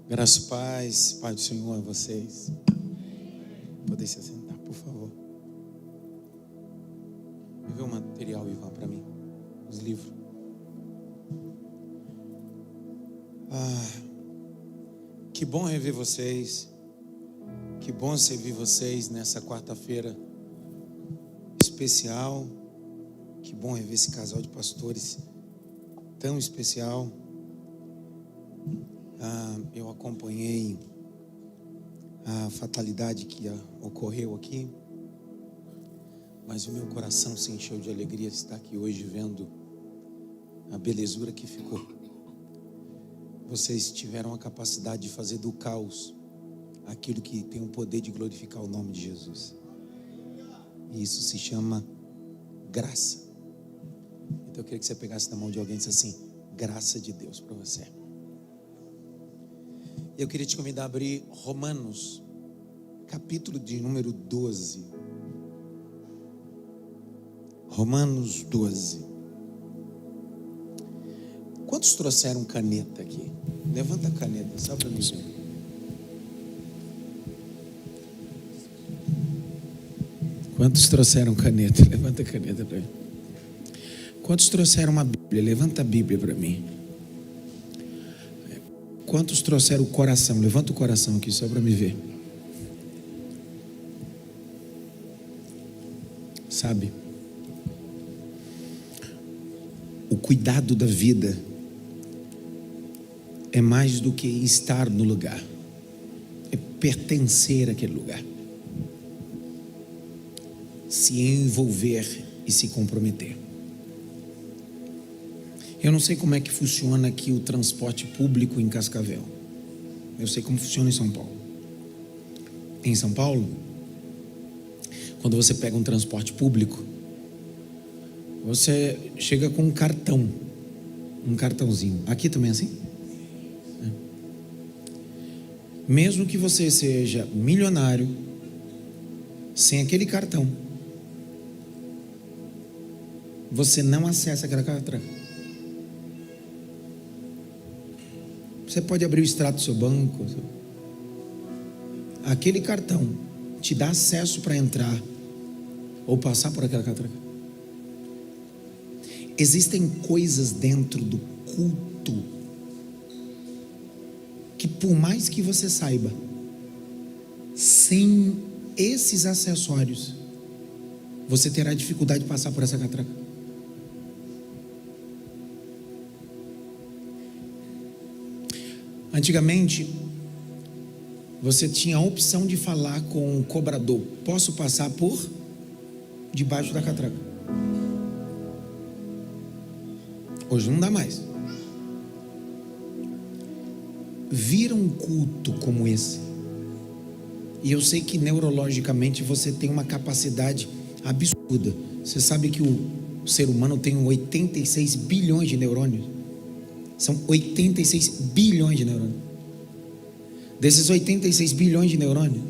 Graça e paz, Pai do Senhor a vocês. Podem se assentar, por favor. Me vê o material, Ivan, para mim. Os livros. Que bom rever vocês. Que bom servir vocês nessa quarta-feira especial. Que bom rever esse casal de pastores tão especial. Eu acompanhei a fatalidade que ocorreu aqui, mas o meu coração se encheu de alegria de estar aqui hoje vendo a belezura que ficou. Vocês tiveram a capacidade de fazer do caos aquilo que tem o poder de glorificar o nome de Jesus, e isso se chama graça. Então eu queria que você pegasse na mão de alguém e dissesse assim: graça de Deus para você. Eu queria te convidar a abrir Romanos, capítulo de número 12. Romanos 12. Quantos trouxeram caneta aqui? Levanta a caneta, só para mim ver. Quantos trouxeram caneta? Levanta a caneta para mim. Quantos trouxeram uma Bíblia? Levanta a Bíblia para mim. Quantos trouxeram o coração? Levanta o coração aqui só para me ver. Sabe, o cuidado da vida é mais do que estar no lugar, é pertencer àquele lugar, se envolver e se comprometer. Eu não sei como é que funciona aqui o transporte público em Cascavel. Eu sei como funciona em São Paulo. Em São Paulo, quando você pega um transporte público, você chega com um cartão, um cartãozinho. Aqui também é assim? É. Mesmo que você seja milionário, sem aquele cartão, você não acessa aquela catraca. Você pode abrir o extrato do seu banco. Aquele cartão te dá acesso para entrar ou passar por aquela catraca. Existem coisas dentro do culto que, por mais que você saiba, sem esses acessórios, você terá dificuldade de passar por essa catraca. Antigamente, você tinha a opção de falar com o cobrador: posso passar por debaixo da catraca? Hoje não dá mais. Vira um culto como esse, e eu sei que neurologicamente você tem uma capacidade absurda. Você sabe que o ser humano tem 86 bilhões de neurônios? São 86 bilhões de neurônios. Desses 86 bilhões de neurônios,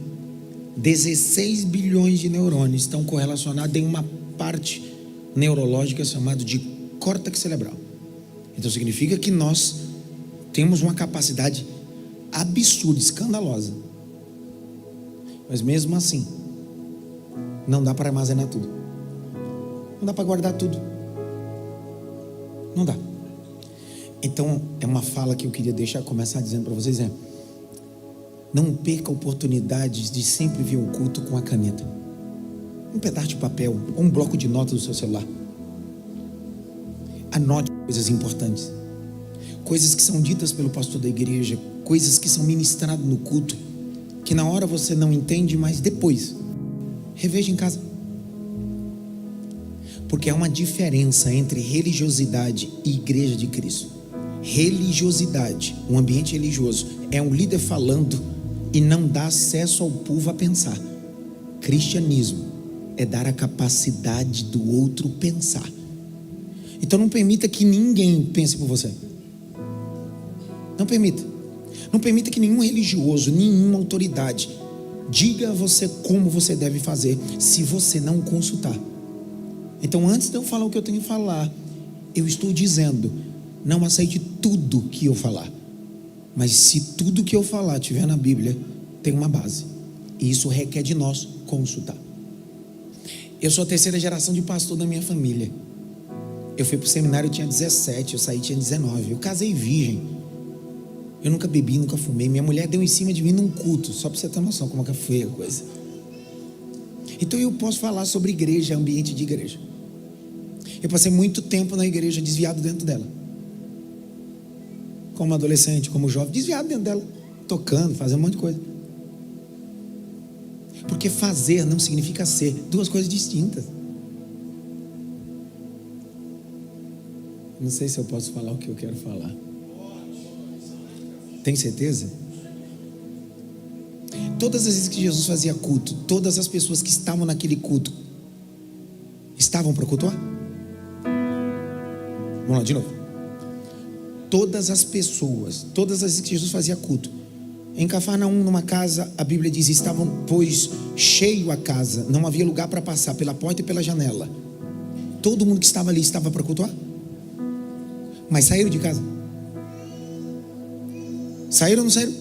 16 bilhões de neurônios estão correlacionados em uma parte neurológica chamada de córtex cerebral. Então significa que nós temos uma capacidade absurda, escandalosa. Mas mesmo assim, não dá para armazenar tudo. Não dá para guardar tudo. Não dá. Então, é uma fala que eu queria começar dizendo para vocês: não perca oportunidades de sempre ver o culto com a caneta, um pedaço de papel ou um bloco de notas do seu celular. Anote coisas importantes, coisas que são ditas pelo pastor da igreja, coisas que são ministradas no culto, que na hora você não entende, mas depois reveja em casa. Porque há uma diferença entre religiosidade e igreja de Cristo. Religiosidade, um ambiente religioso, é um líder falando e não dá acesso ao povo a pensar. Cristianismo é dar a capacidade do outro pensar. Então não permita que ninguém pense por você. Não permita. Não permita que nenhum religioso, nenhuma autoridade diga a você como você deve fazer, se você não consultar. Então, antes de eu falar o que eu tenho que falar, eu estou dizendo: não aceite tudo que eu falar, Mas se tudo que eu falar tiver na Bíblia, tem uma base. E isso requer de nós consultar. Eu sou a terceira geração de pastor da minha família. Eu fui para o seminário, eu tinha 17, eu saí, tinha 19. Eu casei virgem. Eu nunca bebi, nunca fumei. Minha mulher deu em cima de mim num culto, só para você ter noção como é que foi a coisa. Então eu posso falar sobre igreja, ambiente de igreja. Eu passei muito tempo na igreja, desviado dentro dela. Como adolescente, como jovem, desviado dentro dela. Tocando, fazendo um monte de coisa. Porque fazer não significa ser. Duas coisas distintas. Não sei se eu posso falar o que eu quero falar. Tem certeza? Todas as vezes que Jesus fazia culto, todas as pessoas que estavam naquele culto estavam para cultuar? Vamos lá de novo. Todas as pessoas, todas as vezes que Jesus fazia culto, em Cafarnaum, numa casa, a Bíblia diz: estavam, pois, cheio a casa, não havia lugar para passar pela porta e pela janela. Todo mundo que estava ali estava para cultuar? Mas saíram de casa? Saíram ou não saíram?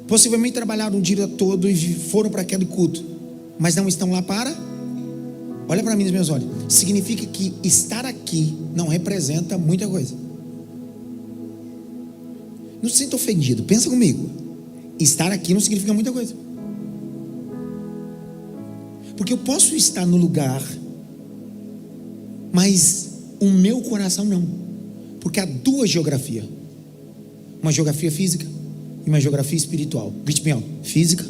Possivelmente trabalharam o dia todo e foram para aquele culto, mas não estão lá para? Olha para mim nos meus olhos. Significa que estar aqui não representa muita coisa. Não se sinta ofendido, pensa comigo. Estar aqui não significa muita coisa. Porque eu posso estar no lugar, mas o meu coração não. Porque há duas geografias. Uma geografia física e uma geografia espiritual. Grite bem, física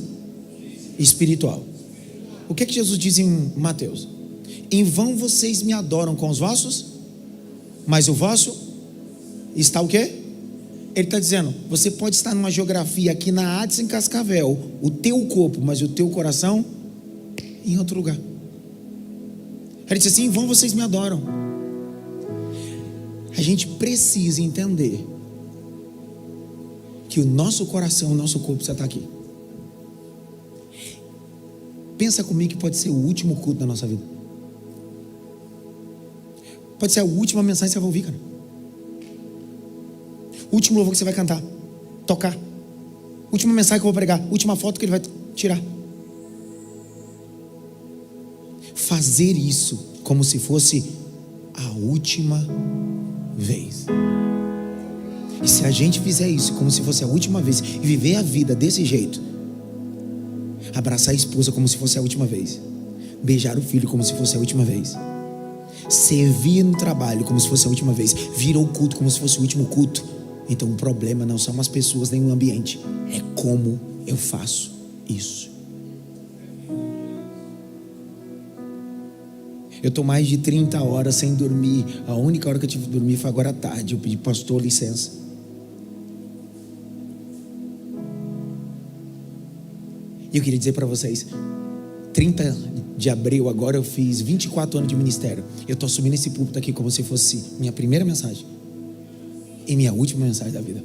e espiritual. O que é que Jesus diz em Mateus? Em vão vocês me adoram com os vossos, mas o vosso está o quê? Ele está dizendo, você pode estar numa geografia aqui na Hades em Cascavel, o teu corpo, mas o teu coração em outro lugar. Ele disse assim, em vão vocês me adoram. A gente precisa entender que o nosso coração, o nosso corpo precisa estar aqui. Pensa comigo que pode ser o último culto da nossa vida. Pode ser a última mensagem que você vai ouvir, cara. Último louvor que você vai cantar, tocar. Última mensagem que eu vou pregar. Última foto que ele vai tirar. Fazer isso como se fosse a última vez. E se a gente fizer isso como se fosse a última vez e viver a vida desse jeito, abraçar a esposa como se fosse a última vez, beijar o filho como se fosse a última vez, servir no trabalho como se fosse a última vez, vir ao culto como se fosse o último culto, então o problema não são as pessoas nem o ambiente, é como eu faço isso. Eu estou mais de 30 horas sem dormir. A única hora que eu tive que dormir foi agora à tarde. Eu pedi, pastor, licença. E eu queria dizer para vocês, 30 de abril agora eu fiz 24 anos de ministério. Eu estou assumindo esse púlpito aqui como se fosse minha primeira mensagem e minha última mensagem da vida.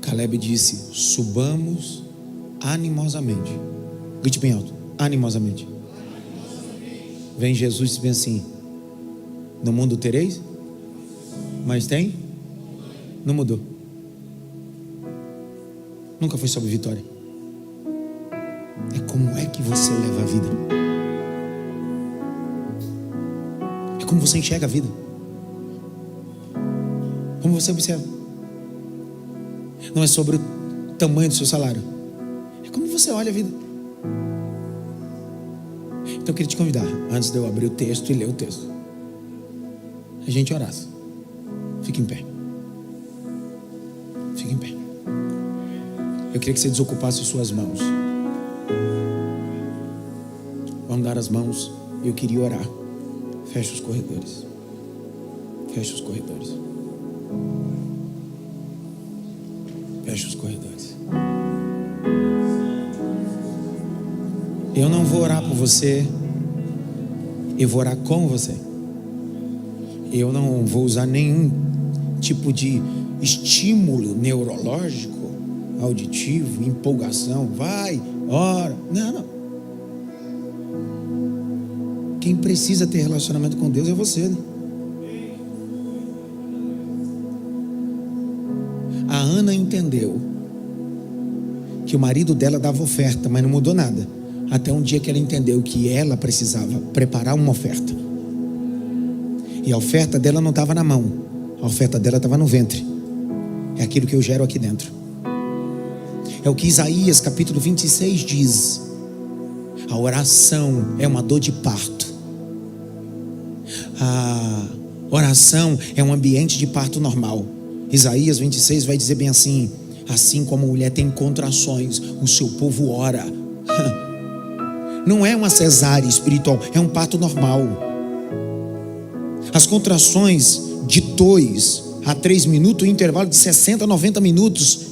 Caleb disse, subamos animosamente. Grite bem alto, animosamente. Vem Jesus e diz bem assim, no mundo tereis, mas tem? Não mudou. Nunca foi sobre vitória. É como é que você leva a vida. É como você enxerga a vida. Como você observa. Não é sobre o tamanho do seu salário. É como você olha a vida. Então eu queria te convidar, antes de eu abrir o texto e ler o texto, a gente orasse. Fique em pé. Fique em pé. Eu queria que você desocupasse suas mãos. Vamos dar as mãos. Eu queria orar. Feche os corredores. Feche os corredores. Feche os corredores. Eu não vou orar por você, eu vou orar com você. Eu não vou usar nenhum tipo de estímulo neurológico, auditivo, empolgação. Vai, ora. Não. Quem precisa ter relacionamento com Deus é você, né? A Ana entendeu que o marido dela dava oferta, mas não mudou nada. Até um dia que ela entendeu que ela precisava preparar uma oferta. E a oferta dela não estava na mão. A oferta dela estava no ventre. É aquilo que eu gero aqui dentro. É o que Isaías capítulo 26 diz. A oração é uma dor de parto. A oração é um ambiente de parto normal. Isaías 26 vai dizer bem assim: assim como a mulher tem contrações, o seu povo ora. Não é uma cesárea espiritual, é um parto normal. As contrações de 2 a 3 minutos, um intervalo de 60 a 90 minutos,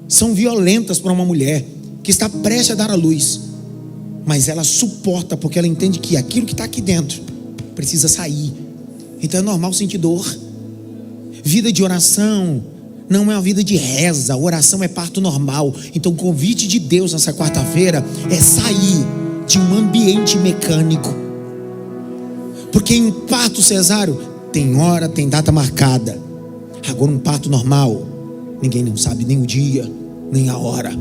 são violentas para uma mulher que está prestes a dar à luz. Mas ela suporta, porque ela entende que aquilo que está aqui dentro precisa sair. Então é normal sentir dor. Vida de oração não é uma vida de reza. Oração é parto normal. Então o convite de Deus nessa quarta-feira é sair de um ambiente mecânico. Porque em um parto cesáreo tem hora, tem data marcada. Agora um parto normal, ninguém não sabe nem o dia, nem a hora.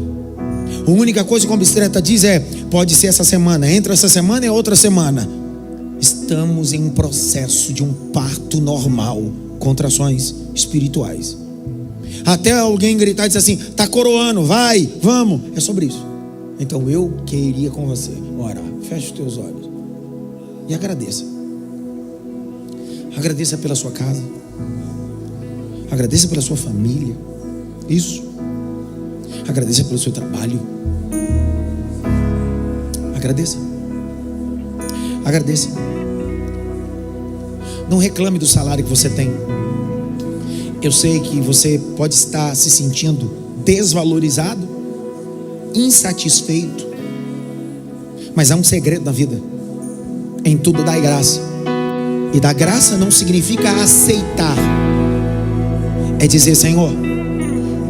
A única coisa que o obstetra diz é: pode ser essa semana, entre essa semana e outra semana. Estamos em um processo de um parto normal, contrações espirituais. Até alguém gritar e dizer assim: tá coroando, vai, vamos. É sobre isso. Então eu queria com você orar. Feche os teus olhos e agradeça. Agradeça pela sua casa. Agradeça pela sua família. Isso. Agradeça pelo seu trabalho. Agradeça. Agradeça. Não reclame do salário que você tem. Eu sei que você pode estar se sentindo desvalorizado, insatisfeito, mas há um segredo na vida: em tudo dai graça. E dar graça não significa aceitar, é dizer: Senhor,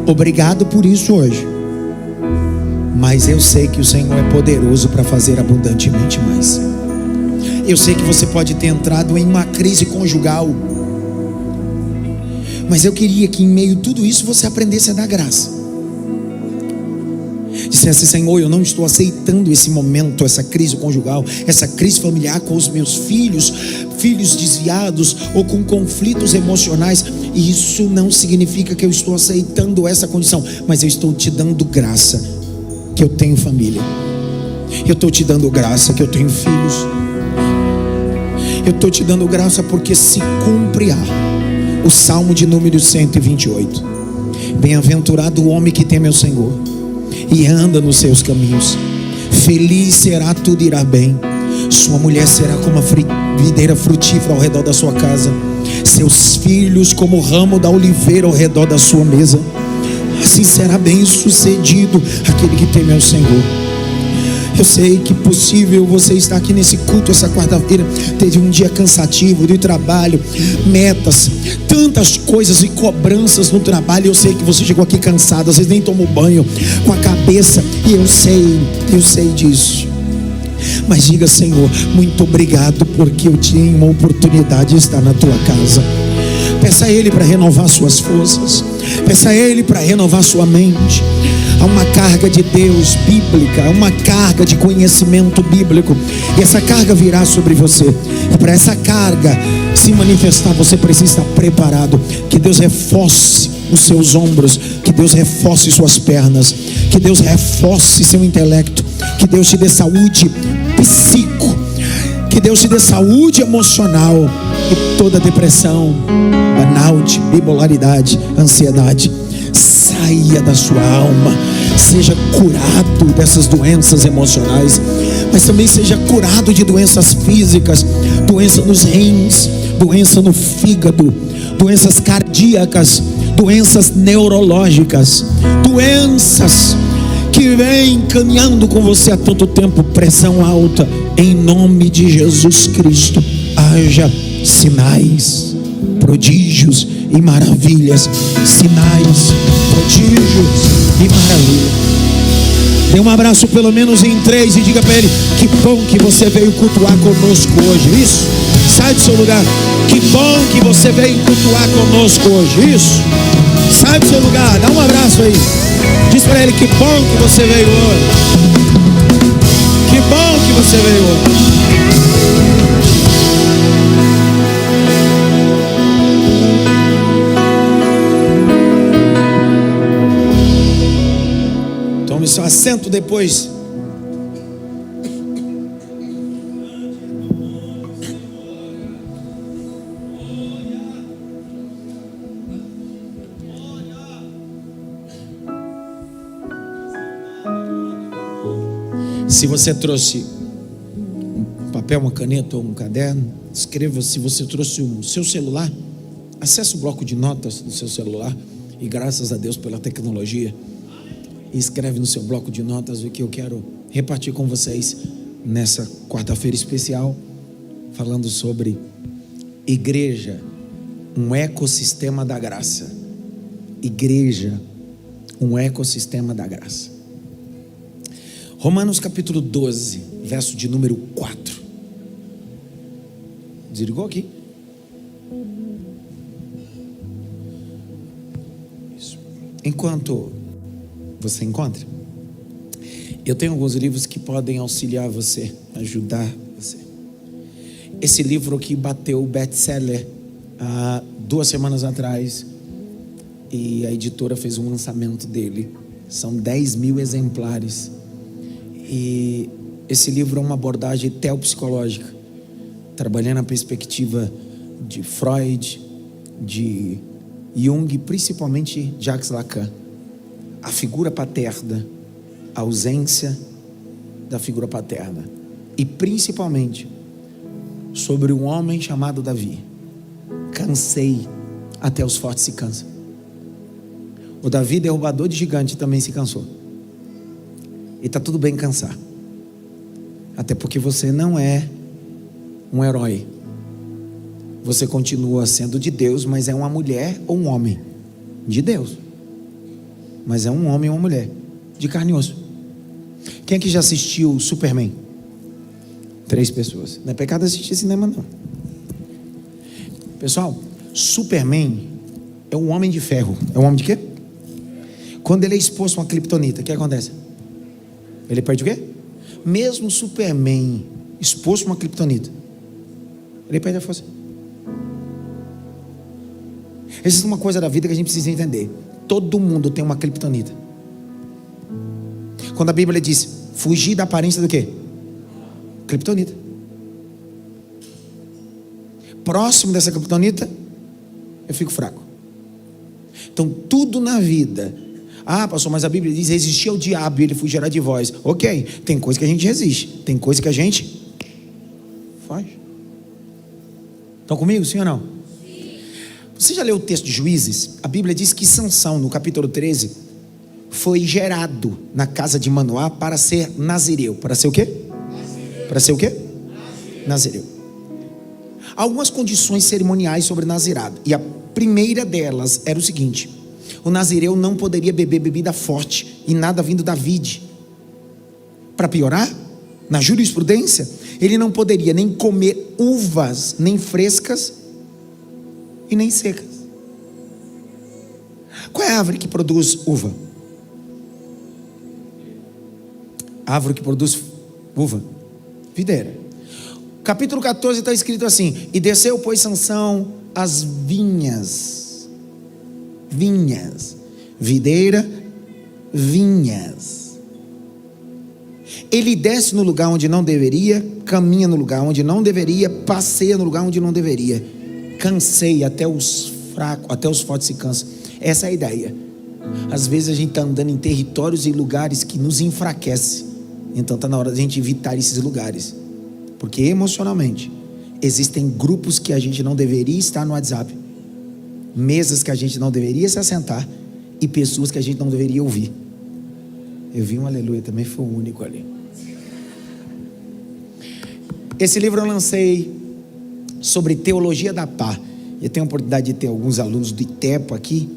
obrigado por isso hoje, mas eu sei que o Senhor é poderoso para fazer abundantemente mais. Eu sei que você pode ter entrado em uma crise conjugal, mas eu queria que em meio a tudo isso você aprendesse a dar graça. Dissesse: Senhor, eu não estou aceitando esse momento, essa crise conjugal, essa crise familiar com os meus filhos desviados ou com conflitos emocionais. E isso não significa que eu estou aceitando essa condição, mas eu estou te dando graça que eu tenho família. Eu estou te dando graça que eu tenho filhos. Eu estou te dando graça porque se cumprirá o Salmo de número 128. Bem-aventurado o homem que teme ao Senhor e anda nos seus caminhos. Feliz será, tudo irá bem. Sua mulher será como a videira frutífera ao redor da sua casa, seus filhos como o ramo da oliveira ao redor da sua mesa. Assim será bem sucedido aquele que teme ao Senhor. Eu sei que possível você estar aqui nesse culto essa quarta-feira, teve um dia cansativo de trabalho, metas, tantas coisas e cobranças no trabalho. Eu sei que você chegou aqui cansado, às vezes nem tomou banho, com a cabeça, e eu sei disso. Mas diga: Senhor, muito obrigado porque eu tinha uma oportunidade de estar na tua casa. Peça a Ele para renovar suas forças. Peça a Ele para renovar sua mente. Há uma carga de Deus bíblica, uma carga de conhecimento bíblico, e essa carga virá sobre você. E para essa carga se manifestar, você precisa estar preparado. Que Deus reforce os seus ombros, que Deus reforce suas pernas, que Deus reforce seu intelecto, que Deus te dê saúde psíquica, que Deus te dê saúde emocional, e toda depressão, burnout, bipolaridade, ansiedade saia da sua alma. Seja curado dessas doenças emocionais, mas também seja curado de doenças físicas, doença nos rins, doença no fígado, doenças cardíacas, doenças neurológicas, doenças que vem caminhando com você há tanto tempo, pressão alta. Em nome de Jesus Cristo, haja sinais, prodígios e maravilhas. Sinais, prodígios e maravilhas. Dê um abraço pelo menos em 3 e diga para ele: que bom que você veio cultuar conosco hoje. Isso, sai do seu lugar. Que bom que você veio cultuar conosco hoje. Isso, sai do seu lugar, dá um abraço aí. Diz para ele: que bom que você veio hoje. Que bom que você veio hoje. Tome seu assento depois. Se você trouxe um papel, uma caneta ou um caderno, escreva. Se você trouxe o seu celular, acesse o bloco de notas do seu celular, e graças a Deus pela tecnologia, e escreve no seu bloco de notas o que eu quero repartir com vocês nessa quarta-feira especial, falando sobre igreja, um ecossistema da graça. Igreja, um ecossistema da graça. Romanos capítulo 12, verso de número 4. Desligou aqui? Isso. Enquanto você encontra, eu tenho alguns livros que podem auxiliar você, ajudar você. Esse livro aqui bateu o best-seller há 2 semanas atrás, e a editora fez um lançamento dele. São 10.000 exemplares. E esse livro é uma abordagem teopsicológica, trabalhando a perspectiva de Freud, de Jung, principalmente Jacques Lacan. A figura paterna, a ausência da figura paterna, e principalmente sobre um homem chamado Davi. Cansei, até os fortes se cansam. O Davi, derrubador de gigante, também se cansou. E está tudo bem cansar, até porque você não é um herói. Você continua sendo de Deus, mas é uma mulher ou um homem de Deus, mas é um homem ou uma mulher de carne e osso. Quem aqui já assistiu Superman? 3 pessoas. Não é pecado assistir cinema, não. Pessoal, Superman é um homem de ferro. É um homem de quê? Quando ele é exposto a uma criptonita, o que acontece? Ele perde o quê? Mesmo Superman exposto a uma criptonita, ele perde a força. Existe uma coisa da vida que a gente precisa entender: todo mundo tem uma criptonita. Quando a Bíblia diz fugir da aparência do quê? Criptonita. Próximo dessa criptonita, eu fico fraco. Então tudo na vida: ah, pastor, mas a Bíblia diz: resistir ao diabo e ele fugirá de vós. Ok, tem coisa que a gente resiste, tem coisa que a gente faz. Estão comigo, sim ou não? Sim. Você já leu o texto de Juízes? A Bíblia diz que Sansão, no capítulo 13, foi gerado na casa de Manoá para ser nazireu. Para ser o quê? Nazireu. Para ser o quê? Nazireu. Algumas condições cerimoniais sobre nazirado, e a primeira delas era o seguinte: o nazireu não poderia beber bebida forte e nada vindo da vide. Para piorar, na jurisprudência, ele não poderia nem comer uvas, nem frescas e nem secas. Qual é a árvore que produz uva? A árvore que produz uva? Videira. Capítulo 14 está escrito assim: e desceu, pois, Sansão as vinhas, videira, vinhas. Ele desce no lugar onde não deveria, caminha no lugar onde não deveria, passeia no lugar onde não deveria. Cansei, até os fracos, até os fortes se cansam. Essa é a ideia. Às vezes a gente está andando em territórios e lugares que nos enfraquecem. Então está na hora de a gente evitar esses lugares, porque emocionalmente existem grupos que a gente não deveria estar no WhatsApp, mesas que a gente não deveria se assentar, e pessoas que a gente não deveria ouvir. Eu vi um aleluia também, foi o único ali. Esse livro eu lancei sobre teologia da paz. Eu tenho a oportunidade de ter alguns alunos do ITEPO aqui,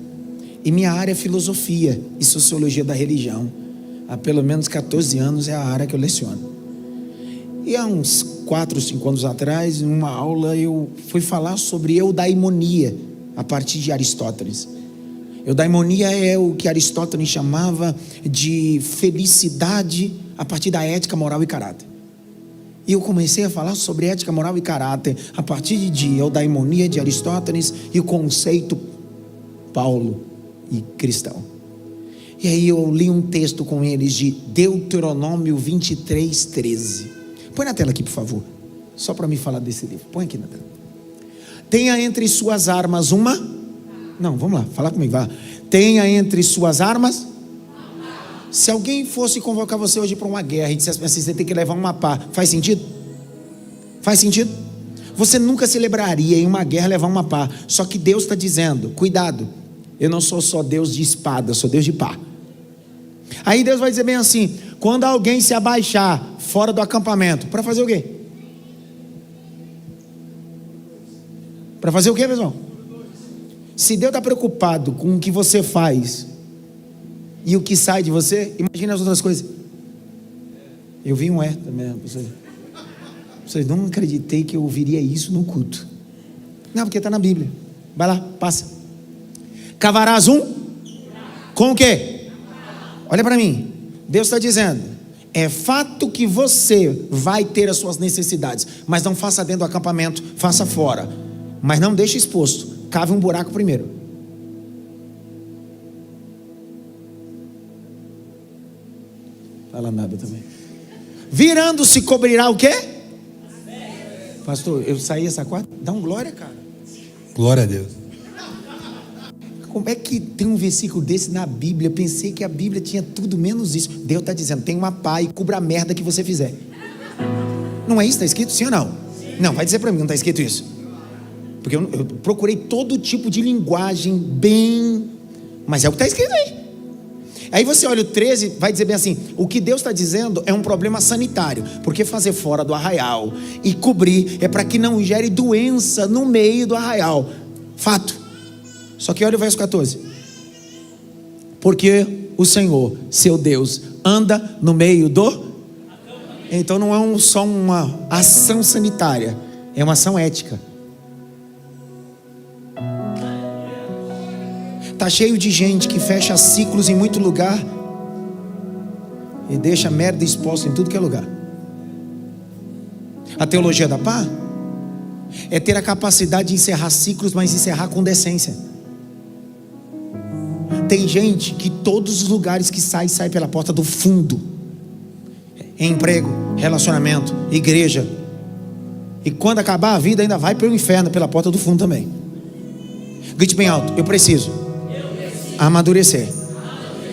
e minha área é filosofia e sociologia da religião. Há pelo menos 14 anos é a área que eu leciono. E há uns 4 ou 5 anos atrás, em uma aula, eu fui falar sobre eudaimonia, a partir de Aristóteles. Eudaimonia é o que Aristóteles chamava de felicidade a partir da ética, moral e caráter. E eu comecei a falar sobre ética, moral e caráter a partir de eudaimonia de Aristóteles e o conceito Paulo e cristão. E aí eu li um texto com eles de Deuteronômio 23:13. Põe na tela aqui, por favor, só para me falar desse livro. Põe aqui na tela. Tenha entre suas armas uma... Não, vamos lá, fala comigo, vai. Tenha entre suas armas... Se alguém fosse convocar você hoje para uma guerra e dissesse assim, você tem que levar uma pá, faz sentido? Faz sentido? Você nunca celebraria em uma guerra levar uma pá. Só que Deus está dizendo, cuidado, eu não sou só Deus de espada, eu sou Deus de pá. Aí Deus vai dizer bem assim, quando alguém se abaixar fora do acampamento, para fazer o quê? Para fazer o quê, pessoal? Se Deus está preocupado com o que você faz e o que sai de você, imagina as outras coisas. Eu vi um também. Vocês não acreditei que eu ouviria isso no culto. Não, porque está na Bíblia. Vai lá, passa. Cavarás com o quê? Olha para mim. Deus está dizendo, é fato que você vai ter as suas necessidades, mas não faça dentro do acampamento, faça fora. Mas não deixe exposto. Cave um buraco primeiro. Fala nada também. Virando-se cobrirá o quê? Pastor, eu saí essa quarta. Dá um glória, cara. Glória a Deus. Como é que tem um versículo desse na Bíblia? Eu pensei que a Bíblia tinha tudo menos isso. Deus está dizendo, tem uma pá e cubra a merda que você fizer. Não é isso? Está escrito sim ou não? Sim. Não, vai dizer para mim, não está escrito isso? Porque eu procurei todo tipo de linguagem bem... Mas é o que está escrito aí. Aí você olha o 13, vai dizer bem assim, o que Deus está dizendo é um problema sanitário, porque fazer fora do arraial e cobrir é para que não gere doença no meio do arraial. Fato. Só que olha o verso 14. Porque o Senhor, seu Deus, anda no meio do... Então não é só uma ação sanitária, é uma ação ética. Está cheio de gente que fecha ciclos em muito lugar e deixa merda exposta em tudo que é lugar. A teologia da paz é ter a capacidade de encerrar ciclos, mas encerrar com decência. Tem gente que todos os lugares que sai pela porta do fundo. Emprego, relacionamento, igreja. E quando acabar a vida ainda vai para o inferno pela porta do fundo também. Grite bem alto, eu preciso amadurecer.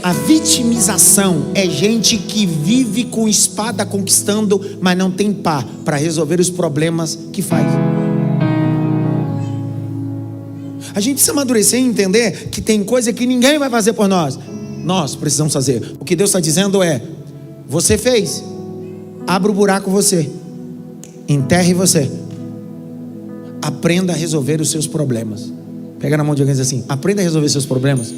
A vitimização é gente que vive com espada conquistando, mas não tem pá para resolver os problemas que faz. A gente precisa amadurecer e entender que tem coisa que ninguém vai fazer por nós. Nós precisamos fazer. O que Deus está dizendo é, você fez, abra o buraco você, enterre você, aprenda a resolver os seus problemas. Pega na mão de alguém e diz assim, aprenda a resolver seus problemas.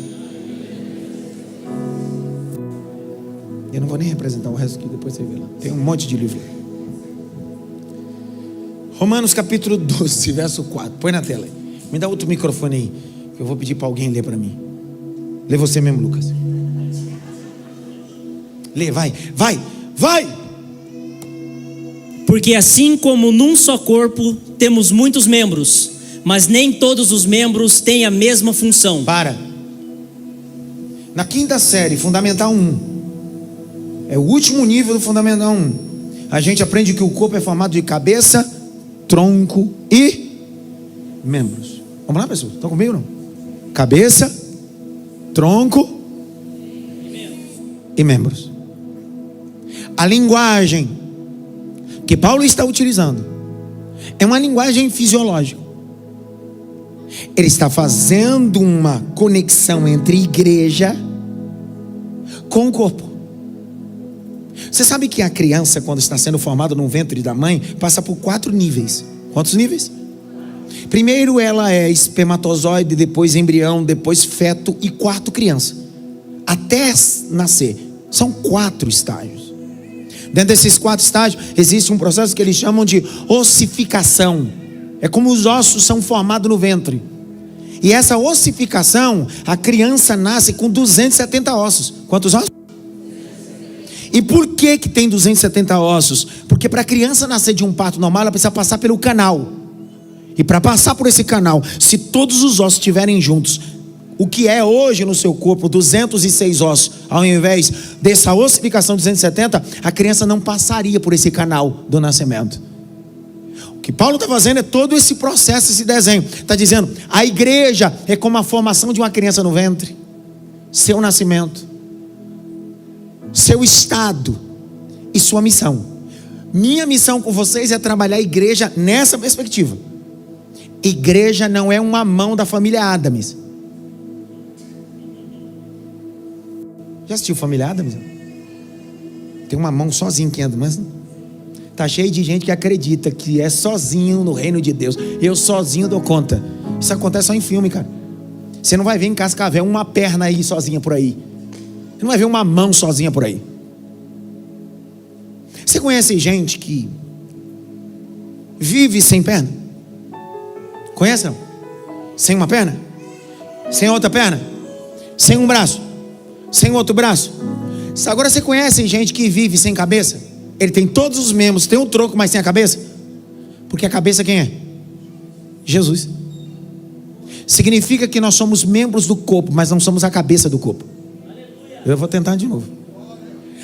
Eu não vou nem representar o resto aqui, depois você vê lá. Tem um monte de livro. Romanos capítulo 12, verso 4. Põe na tela aí. Me dá outro microfone aí, que eu vou pedir para alguém ler para mim. Lê você mesmo, Lucas. Lê, vai. Porque assim como num só corpo temos muitos membros, mas nem todos os membros têm a mesma função. Para. Na quinta série, Fundamental 1, é o último nível do Fundamental 1. A gente aprende que o corpo é formado de cabeça, tronco e membros. Vamos lá, pessoal? Estão comigo não? Cabeça, tronco e membros. A linguagem que Paulo está utilizando é uma linguagem fisiológica. Ele está fazendo uma conexão entre igreja com o corpo. Você sabe que a criança, quando está sendo formada no ventre da mãe, passa por 4 níveis. Quantos níveis? Primeiro ela é espermatozoide, depois embrião, depois feto e quarto criança. Até nascer. São 4 estágios. Dentro desses 4 estágios existe um processo que eles chamam de ossificação. É como os ossos são formados no ventre. E essa ossificação, a criança nasce com 270 ossos. Quantos ossos? E por que tem 270 ossos? Porque para a criança nascer de um parto normal, ela precisa passar pelo canal. E para passar por esse canal, se todos os ossos estiverem juntos, o que é hoje no seu corpo 206 ossos, ao invés dessa ossificação 270, a criança não passaria por esse canal do nascimento. O que Paulo está fazendo é todo esse processo, esse desenho. Está dizendo, a igreja é como a formação de uma criança no ventre, seu nascimento, seu estado e sua missão. Minha missão com vocês é trabalhar a igreja nessa perspectiva. Igreja não é uma mão da família Adams. Já assistiu Família Adams? Tem uma mão sozinho que anda, mas tá cheio de gente que acredita que é sozinho no reino de Deus. Eu sozinho dou conta. Isso acontece só em filme, cara. Você não vai ver em Cascavel uma perna aí sozinha por aí. Você não vai ver uma mão sozinha por aí. Você conhece gente que vive sem perna? Conhece não? Sem uma perna? Sem outra perna? Sem um braço? Sem outro braço? Agora você conhece gente que vive sem cabeça? Ele tem todos os membros, tem um tronco, mas sem a cabeça? Porque a cabeça quem é? Jesus. Significa que nós somos membros do corpo, mas não somos a cabeça do corpo. Eu vou tentar de novo.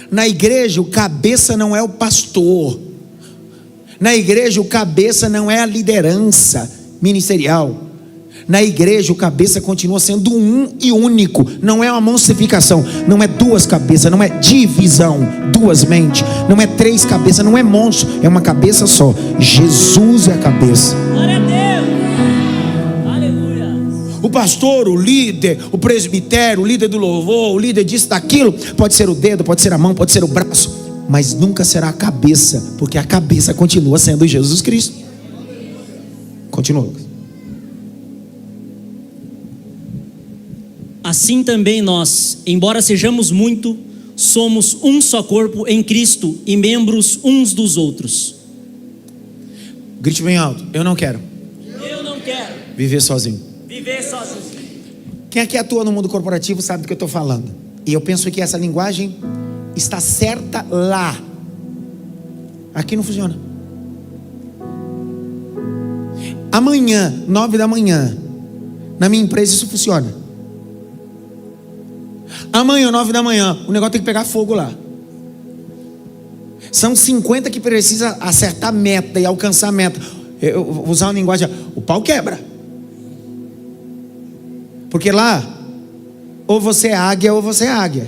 Na igreja o cabeça não é o pastor. Na igreja o cabeça não é a liderança ministerial. Na igreja o cabeça continua sendo um e único. Não é uma monstrificação, não é 2 cabeças, não é divisão, 2 mentes, não é 3 cabeças, não é monstro, é uma cabeça só. Jesus é a cabeça. Glória a Deus. Aleluia. O pastor, o líder, o presbitério, o líder do louvor, o líder disso, daquilo, pode ser o dedo, pode ser a mão, pode ser o braço, mas nunca será a cabeça, porque a cabeça continua sendo Jesus Cristo. Continua. Assim também nós, embora sejamos muito, somos um só corpo em Cristo e membros uns dos outros. Grite bem alto. Eu não quero viver sozinho. Quem aqui atua no mundo corporativo sabe do que eu estou falando. E eu penso que essa linguagem está certa lá. Aqui não funciona. Amanhã, 9 da manhã, na minha empresa isso funciona. Amanhã, 9 da manhã, o negócio tem que pegar fogo lá. São 50 que precisa acertar a meta e alcançar a meta. Eu vou usar uma linguagem, o pau quebra. Porque lá, ou você é águia ou você é águia.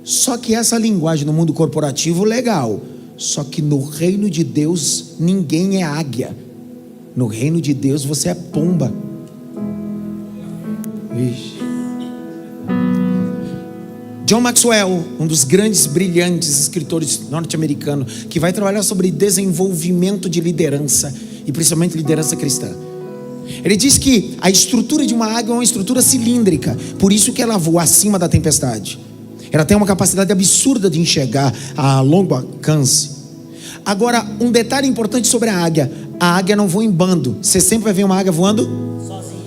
Só que essa linguagem no mundo corporativo, legal. Só que no reino de Deus, ninguém é águia. No reino de Deus, você é pomba. Vixe. John Maxwell, um dos grandes, brilhantes escritores norte-americanos, que vai trabalhar sobre desenvolvimento de liderança, e principalmente liderança cristã. Ele diz que a estrutura de uma águia é uma estrutura cilíndrica, por isso que ela voa acima da tempestade. Ela tem uma capacidade absurda de enxergar a longo alcance. Agora, um detalhe importante sobre a águia não voa em bando. Você sempre vai ver uma águia voando sozinha.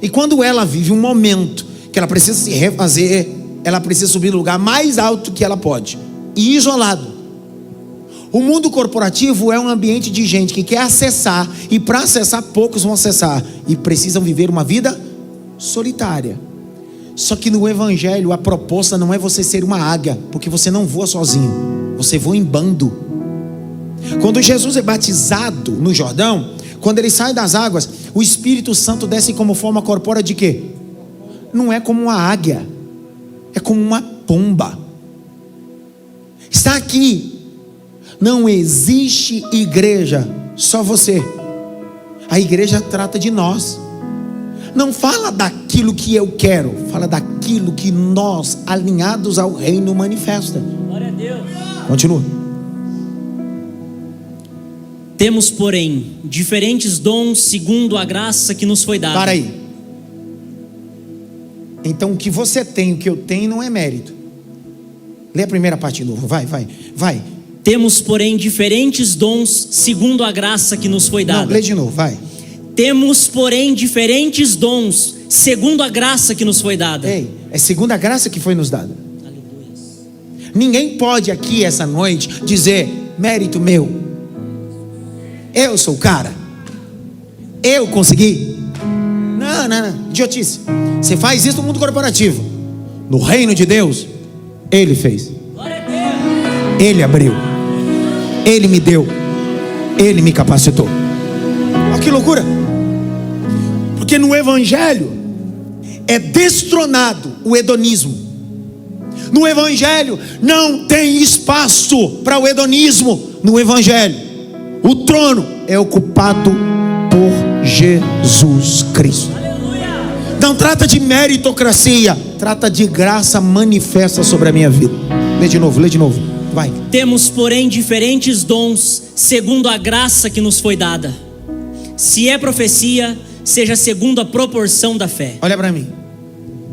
E quando ela vive um momento que ela precisa se refazer, ela precisa subir no lugar mais alto que ela pode, e isolado. O mundo corporativo é um ambiente de gente que quer acessar, e para acessar poucos vão acessar, e precisam viver uma vida solitária. Só que no evangelho a proposta não é você ser uma águia, porque você não voa sozinho, você voa em bando. Quando Jesus é batizado no Jordão, quando ele sai das águas, o Espírito Santo desce como forma corpórea de quê? Não é como uma águia, é como uma pomba. Está aqui. Não existe igreja, só você. A igreja trata de nós. Não fala daquilo que eu quero, fala daquilo que nós, alinhados ao reino, manifesta. Glória a Deus. Continua. Temos, porém, diferentes dons segundo a graça que nos foi dada. Para aí. Então o que você tem, o que eu tenho não é mérito. Lê a primeira parte de novo, vai. Temos, porém, diferentes dons segundo a graça que nos foi dada. Não, lê de novo, vai. Temos, porém, diferentes dons segundo a graça que nos foi dada. Ei, é segundo a graça que foi nos dada. Ninguém pode aqui essa noite dizer, mérito meu, eu sou o cara, eu consegui. Não, idiotice. Você faz isso no mundo corporativo. No reino de Deus, Ele fez, Ele abriu, Ele me deu, Ele me capacitou. Olha que loucura. Porque no Evangelho é destronado o hedonismo. No Evangelho não tem espaço para o hedonismo. No Evangelho o trono é ocupado por Jesus Cristo. Não trata de meritocracia, trata de graça manifesta sobre a minha vida. Lê de novo, vai. Temos, porém, diferentes dons segundo a graça que nos foi dada. Se é profecia, seja segundo a proporção da fé. Olha para mim,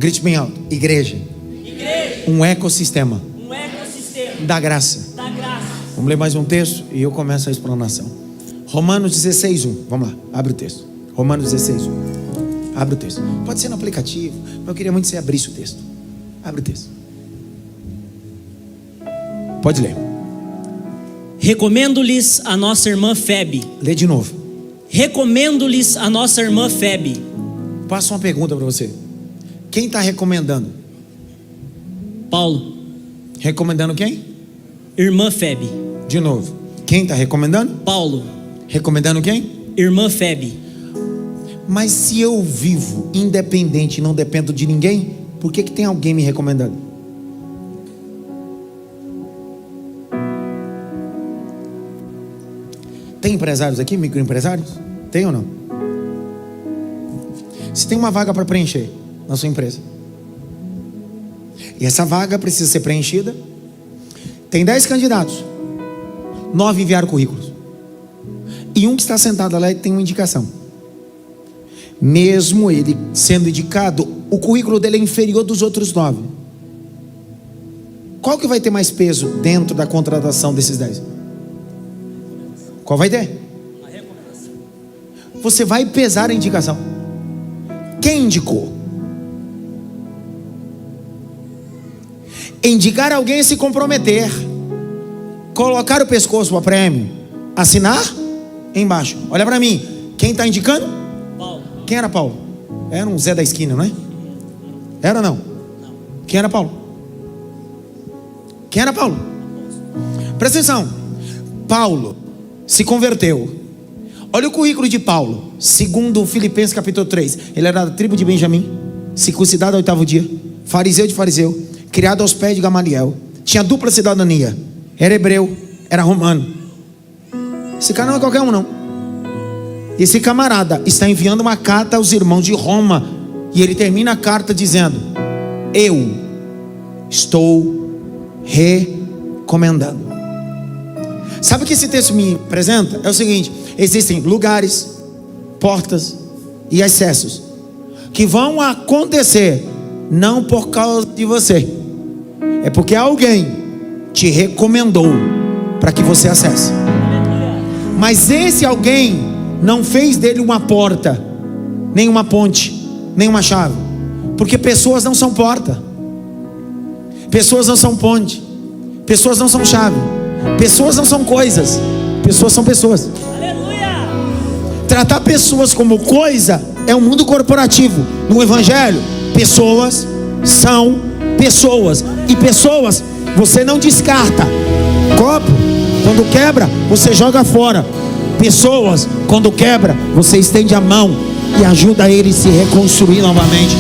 grite bem alto. Igreja. Um ecossistema da graça. Vamos ler mais um texto e eu começo a explanação. Romanos 16:1. Vamos lá, abre o texto. Romanos 16:1. Abre o texto. Pode ser no aplicativo, mas eu queria muito que você abrisse o texto. Abre o texto. Pode ler. Recomendo-lhes a nossa irmã Febe. Lê de novo. Recomendo-lhes a nossa irmã Febe. Passo uma pergunta para você. Quem está recomendando? Paulo. Recomendando quem? Irmã Febe. De novo. Quem está recomendando? Paulo. Recomendando quem? Irmã Febe. Mas se eu vivo independente e não dependo de ninguém, por que tem alguém me recomendando? Tem empresários aqui, microempresários? Tem ou não? Você tem uma vaga para preencher na sua empresa. E essa vaga precisa ser preenchida. Tem 10 candidatos. 9 enviaram currículos. E um que está sentado lá tem uma indicação. Mesmo ele sendo indicado, o currículo dele é inferior dos outros 9. Qual que vai ter mais peso dentro da contratação desses 10? Qual vai ter? Você vai pesar a indicação. Quem indicou? Indicar alguém é se comprometer, colocar o pescoço para prêmio, assinar embaixo. Olha para mim, quem está indicando? Paulo. Quem era Paulo? Era um Zé da esquina, não é? Era não? Quem era Paulo? Quem era Paulo? Presta atenção. Paulo se converteu. Olha o currículo de Paulo, segundo Filipenses capítulo 3. Ele era da tribo de Benjamim, circuncidado ao 8º dia, fariseu de fariseu, criado aos pés de Gamaliel, tinha dupla cidadania, era hebreu, era romano. Esse cara não é qualquer um não. Esse camarada está enviando uma carta aos irmãos de Roma, e ele termina a carta dizendo: eu estou recomendando. Sabe o que esse texto me apresenta? É o seguinte: existem lugares, portas e acessos que vão acontecer não por causa de você, é porque alguém te recomendou para que você acesse. Mas esse alguém não fez dele uma porta, nem uma ponte, nem uma chave, porque pessoas não são porta, pessoas não são ponte, pessoas não são chave, pessoas não são coisas, pessoas são pessoas. Aleluia! Tratar pessoas como coisa é um mundo corporativo. No Evangelho, pessoas são pessoas, e pessoas você não descarta. Copo, quando quebra, você joga fora. Pessoas, quando quebra, você estende a mão e ajuda ele a se reconstruir novamente.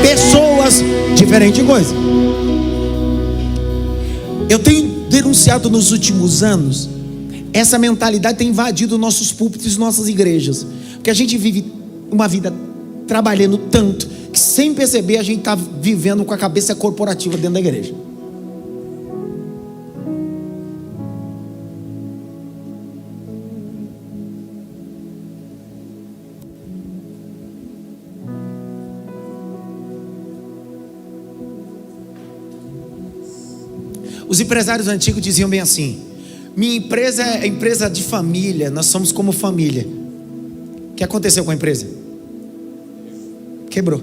Pessoas, diferente coisa. Eu tenho denunciado nos últimos anos, essa mentalidade tem invadido nossos púlpitos e nossas igrejas, porque a gente vive uma vida trabalhando tanto, que sem perceber a gente está vivendo com a cabeça corporativa dentro da igreja. Os empresários antigos diziam bem assim: minha empresa é empresa de família, nós somos como família. O que aconteceu com a empresa? Quebrou.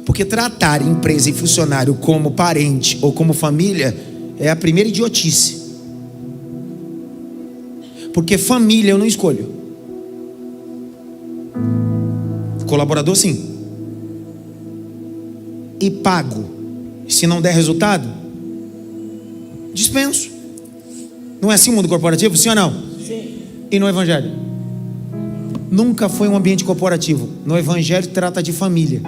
Porque tratar empresa e funcionário como parente ou como família é a primeira idiotice. Porque família eu não escolho. Colaborador sim. E pago. Se não der resultado, dispenso. Não é assim o mundo corporativo? Sim ou não? Sim. E no evangelho? Nunca foi um ambiente corporativo. No evangelho trata de família.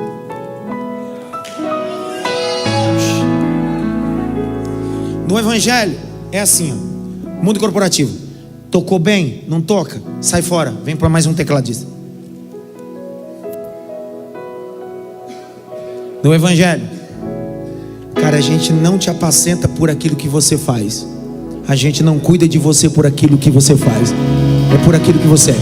No evangelho é assim, ó. Mundo corporativo. Tocou bem? Não toca? Sai fora. Vem para mais um tecladista. No evangelho, cara, a gente não te apacenta por aquilo que você faz. A gente não cuida de você por aquilo que você faz. É por aquilo que você é.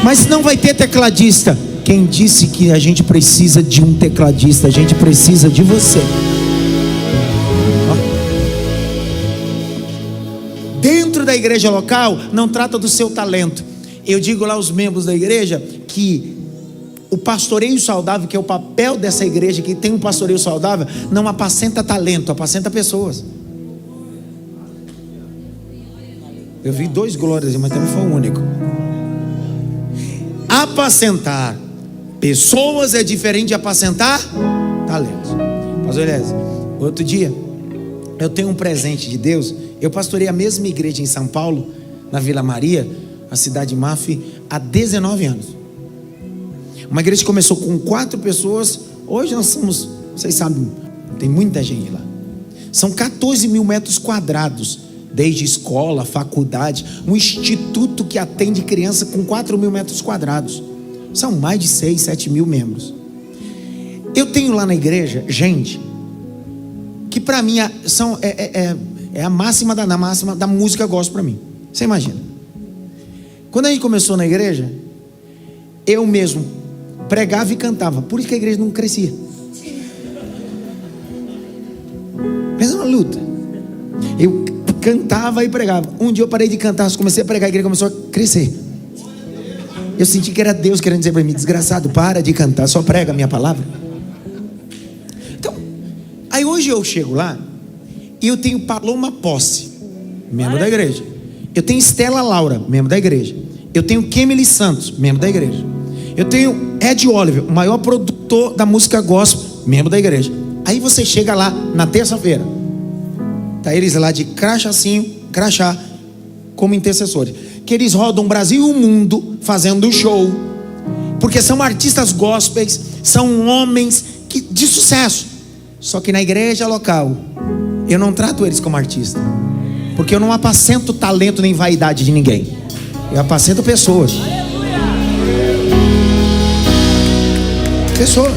Mas não vai ter tecladista. Quem disse que a gente precisa de um tecladista? A gente precisa de você. Dentro da igreja local, não trata do seu talento. Eu digo lá aos membros da igreja que o pastoreio saudável, que é o papel dessa igreja, que tem um pastoreio saudável, não apacenta talento, apacenta pessoas. Eu vi 2 glórias, mas também foi um único. Apacentar pessoas é diferente de apacentar talentos. Pastor Elias, outro dia eu tenho um presente de Deus. Eu pastorei a mesma igreja em São Paulo, na Vila Maria, a cidade de Maf, há 19 anos. Uma igreja que começou com 4 pessoas. Hoje nós somos, vocês sabem, tem muita gente lá. São 14 mil metros quadrados, desde escola, faculdade, um instituto que atende criança com 4 mil metros quadrados. São mais de 6, 7 mil membros. Eu tenho lá na igreja gente que para mim é a máxima da música gospel para mim. Você imagina? Quando a gente começou na igreja, eu mesmo pregava e cantava. Por isso que a igreja não crescia. Pensa uma luta. Eu cantava e pregava. Um dia eu parei de cantar, comecei a pregar, a igreja começou a crescer. Eu senti que era Deus querendo dizer para mim: desgraçado, para de cantar, só prega a minha palavra. Então, aí hoje eu chego lá e eu tenho Paloma Posse, membro da igreja. Eu tenho Estela Laura, membro da igreja. Eu tenho Kemily Santos, membro da igreja. Eu tenho Ed Oliver, o maior produtor da música gospel, membro da igreja. Aí você chega lá na terça-feira, tá eles lá de crachá, como intercessores, que eles rodam o Brasil e o mundo fazendo show, porque são artistas gospels, são homens de sucesso. Só que na igreja local eu não trato eles como artista, porque eu não apacento talento nem vaidade de ninguém. Eu apacento pessoas. Pessoas.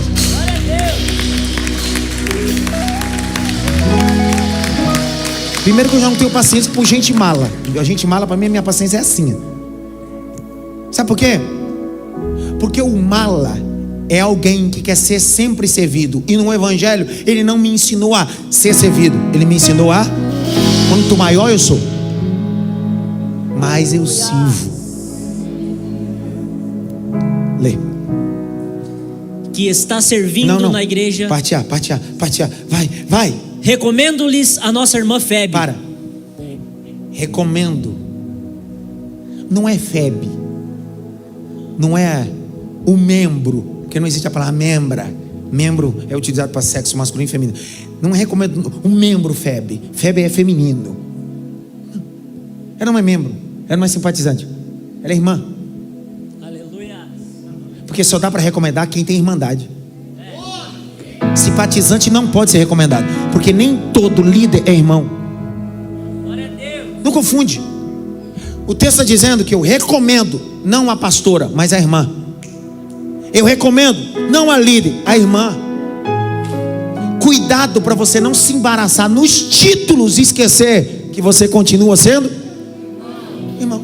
Primeiro que eu já não tenho paciência por gente mala. A gente mala, para mim, a minha paciência é assim. Sabe por quê? Porque o mala é alguém que quer ser sempre servido. E no evangelho ele não me ensinou a ser servido. Ele me ensinou a: quanto maior eu sou, mais eu sirvo. Lê. Que está servindo na igreja. Parte A. Vai. Recomendo-lhes a nossa irmã Febe. Para. Recomendo. Não é Febe. Não é o membro, porque não existe a palavra membra. Membro é utilizado para sexo masculino e feminino. Não recomendo um membro Febe. Febe é feminino. Ela não é membro. Ela não é simpatizante. Ela é irmã. Aleluia. Porque só dá para recomendar quem tem irmandade. Simpatizante não pode ser recomendado, porque nem todo líder é irmão. Glória a Deus. Não confunde. O texto está dizendo que eu recomendo não a pastora, mas a irmã. Eu recomendo não a líder, a irmã. Cuidado para você não se embaraçar nos títulos e esquecer que você continua sendo irmão.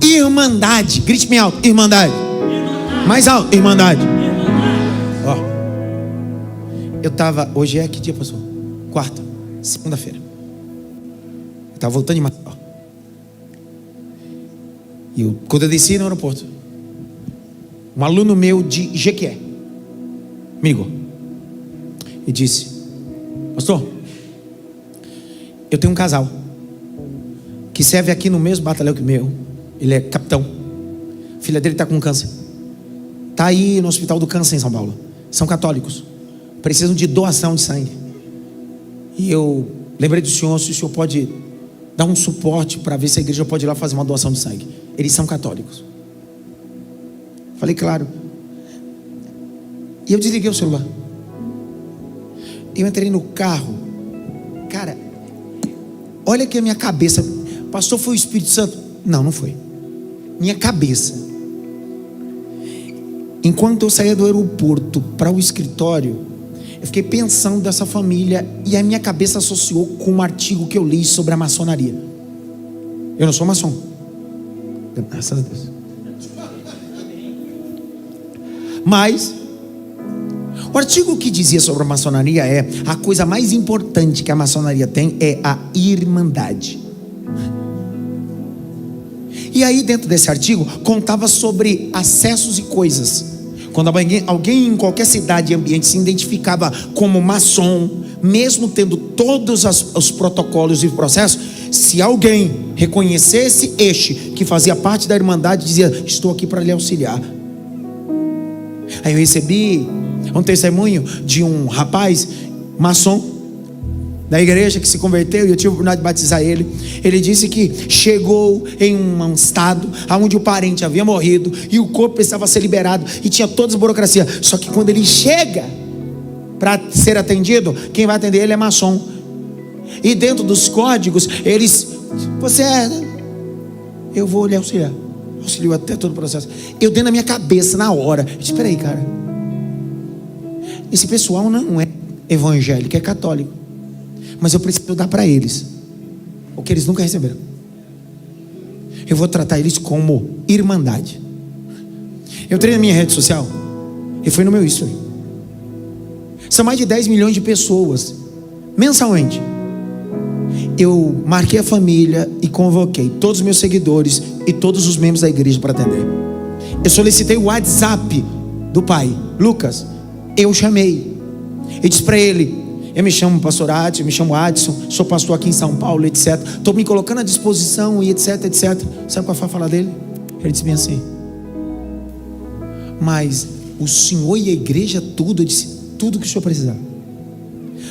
Irmandade. Grite bem alto: irmandade. Mais alto: irmandade. eu estava, hoje é que dia, pastor? Quarta, segunda-feira. Eu estava voltando de Maceió. E quando eu desci no aeroporto, um aluno meu de Jequié me ligou e disse: pastor, eu tenho um casal que serve aqui no mesmo batalhão que o meu. Ele é capitão. A filha dele está com câncer. Está aí no hospital do câncer em São Paulo. São católicos. Precisam de doação de sangue. E eu lembrei do senhor, se o senhor pode dar um suporte para ver se a igreja pode ir lá fazer uma doação de sangue. Eles são católicos. Falei, claro. E eu desliguei o celular. Eu entrei no carro. Cara, olha que a minha cabeça. Pastor, foi o Espírito Santo? Não, não foi. Minha cabeça. Enquanto eu saía do aeroporto para o escritório, eu fiquei pensando dessa família e a minha cabeça associou com um artigo que eu li sobre a maçonaria. Eu não sou maçom. Graças a Deus. Mas o artigo que dizia sobre a maçonaria é: a coisa mais importante que a maçonaria tem é a irmandade. E aí dentro desse artigo contava sobre acessos e coisas. Quando alguém em qualquer cidade e ambiente se identificava como maçom, mesmo tendo todos os protocolos e processos, se alguém reconhecesse este que fazia parte da irmandade, dizia: estou aqui para lhe auxiliar. Aí eu recebi um testemunho de um rapaz maçom da igreja que se converteu, e eu tive a oportunidade de batizar ele. Ele disse que chegou em um estado onde o parente havia morrido e o corpo precisava ser liberado e tinha toda a burocracia. Só que quando ele chega para ser atendido, quem vai atender ele é maçom. E dentro dos códigos, eles: você é, eu vou lhe auxiliar. Auxiliou até todo o processo. Eu dei na minha cabeça na hora. Eu disse: espera aí, cara, esse pessoal não é evangélico, é católico, mas eu preciso dar para eles o que eles nunca receberam. Eu vou tratar eles como irmandade. Eu entrei na minha rede social e foi no meu history. São mais de 10 milhões de pessoas mensalmente. Eu marquei a família e convoquei todos os meus seguidores e todos os membros da igreja para atender. Eu solicitei o WhatsApp do pai, Lucas. Eu chamei e disse para ele: eu me chamo pastor Adson, eu me chamo Adson, sou pastor aqui em São Paulo, etc. Estou me colocando à disposição e etc, etc. Sabe qual foi a fala dele? Ele disse bem assim: mas o senhor e a igreja tudo? Eu disse: tudo que o senhor precisar.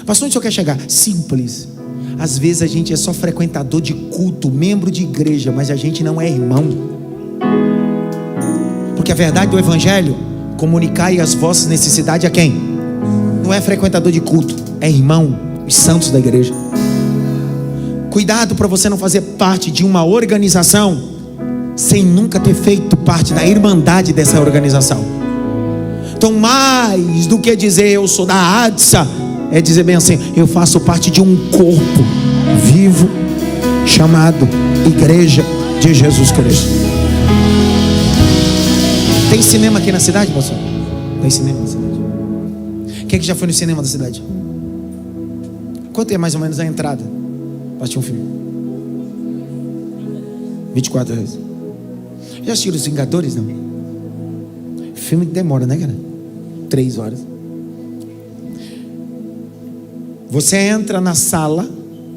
Pastor, onde o senhor quer chegar? Simples. Às vezes a gente é só frequentador de culto, membro de igreja, mas a gente não é irmão. Porque a verdade do evangelho: comunicai as vossas necessidades a quem? Não é frequentador de culto, é irmão, os santos da igreja. Cuidado para você não fazer parte de uma organização sem nunca ter feito parte da irmandade dessa organização. Então, mais do que dizer eu sou da ADSA, é dizer bem assim: eu faço parte de um corpo vivo chamado Igreja de Jesus Cristo. Tem cinema aqui na cidade, pastor? Tem cinema na cidade. Quem é que já foi no cinema da cidade? Quanto é mais ou menos a entrada para assistir um filme? R$24. Já assistiram Os Vingadores? Não. Filme que demora, né, cara? 3 horas. Você entra na sala,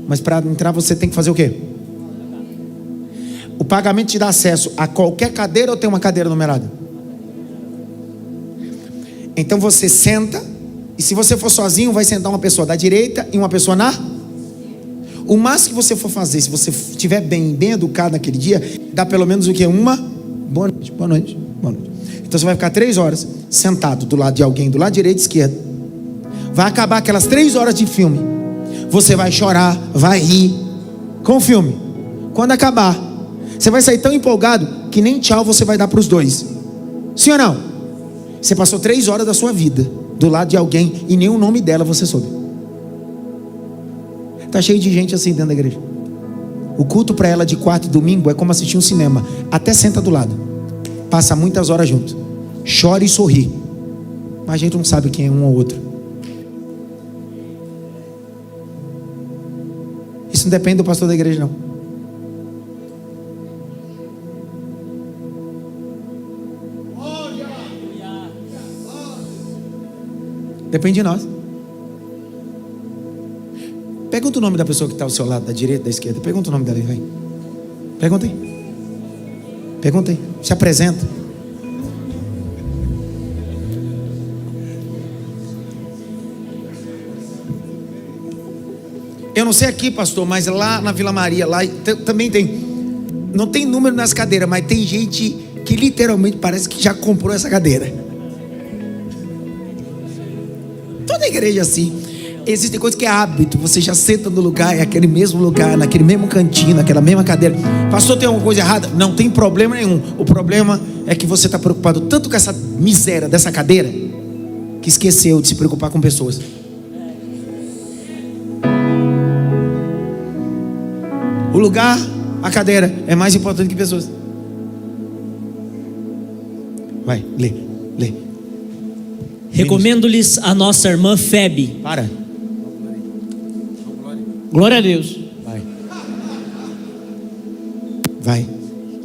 mas para entrar você tem que fazer o quê? O pagamento te dá acesso a qualquer cadeira ou tem uma cadeira numerada? Então você senta, e se você for sozinho, vai sentar uma pessoa da direita e uma pessoa na... O máximo que você for fazer, se você estiver bem educado naquele dia, dá pelo menos o quê? Uma boa noite, boa noite, boa noite. Então você vai ficar 3 horas sentado do lado de alguém, do lado direito e esquerdo. Vai acabar aquelas 3 horas de filme. Você vai chorar, vai rir com o filme. Quando acabar, você vai sair tão empolgado que nem tchau você vai dar para os dois. Sim ou não? Você passou 3 horas da sua vida do lado de alguém e nem o nome dela você soube. Tá cheio de gente assim dentro da igreja. O culto para ela de quarta e domingo é como assistir um cinema. Até senta do lado, passa muitas horas junto, chora e sorri, mas a gente não sabe quem é um ou outro. Isso não depende do pastor da igreja, não. Depende de nós. Pergunta o nome da pessoa que está ao seu lado, da direita, da esquerda. Pergunta o nome dela aí, vai. Pergunta aí. Pergunta aí. Se apresenta. Eu não sei aqui, pastor, mas lá na Vila Maria, lá também tem. Não tem número nas cadeiras, mas tem gente que literalmente parece que já comprou essa cadeira. Toda igreja assim. Existem coisas que é hábito. Você já senta no lugar, é aquele mesmo lugar, naquele mesmo cantinho, naquela mesma cadeira. Pastor, tem alguma coisa errada? Não tem problema nenhum. O problema é que você está preocupado tanto com essa miséria dessa cadeira que esqueceu de se preocupar com pessoas. O lugar, a cadeira é mais importante que pessoas. Vai, lê. Recomendo-lhes a nossa irmã Febe. Para. Glória a Deus. Vai.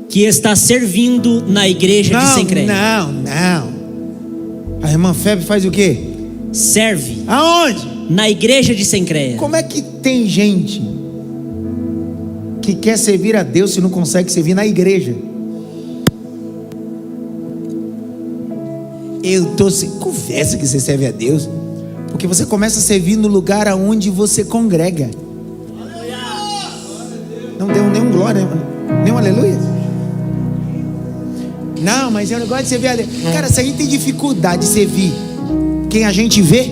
Que está servindo na igreja de Sencreia. Não. A irmã Febe faz o quê? Serve Aonde? na igreja de Sencreia. Como é que tem gente que quer servir a Deus se não consegue servir na igreja? Eu tô sem conversa que você serve a Deus, porque você começa a servir no lugar aonde você congrega. Não deu nenhum glória, nenhum aleluia. Não, mas eu não gosto de servir a Deus. Cara, se a gente tem dificuldade de servir quem a gente vê,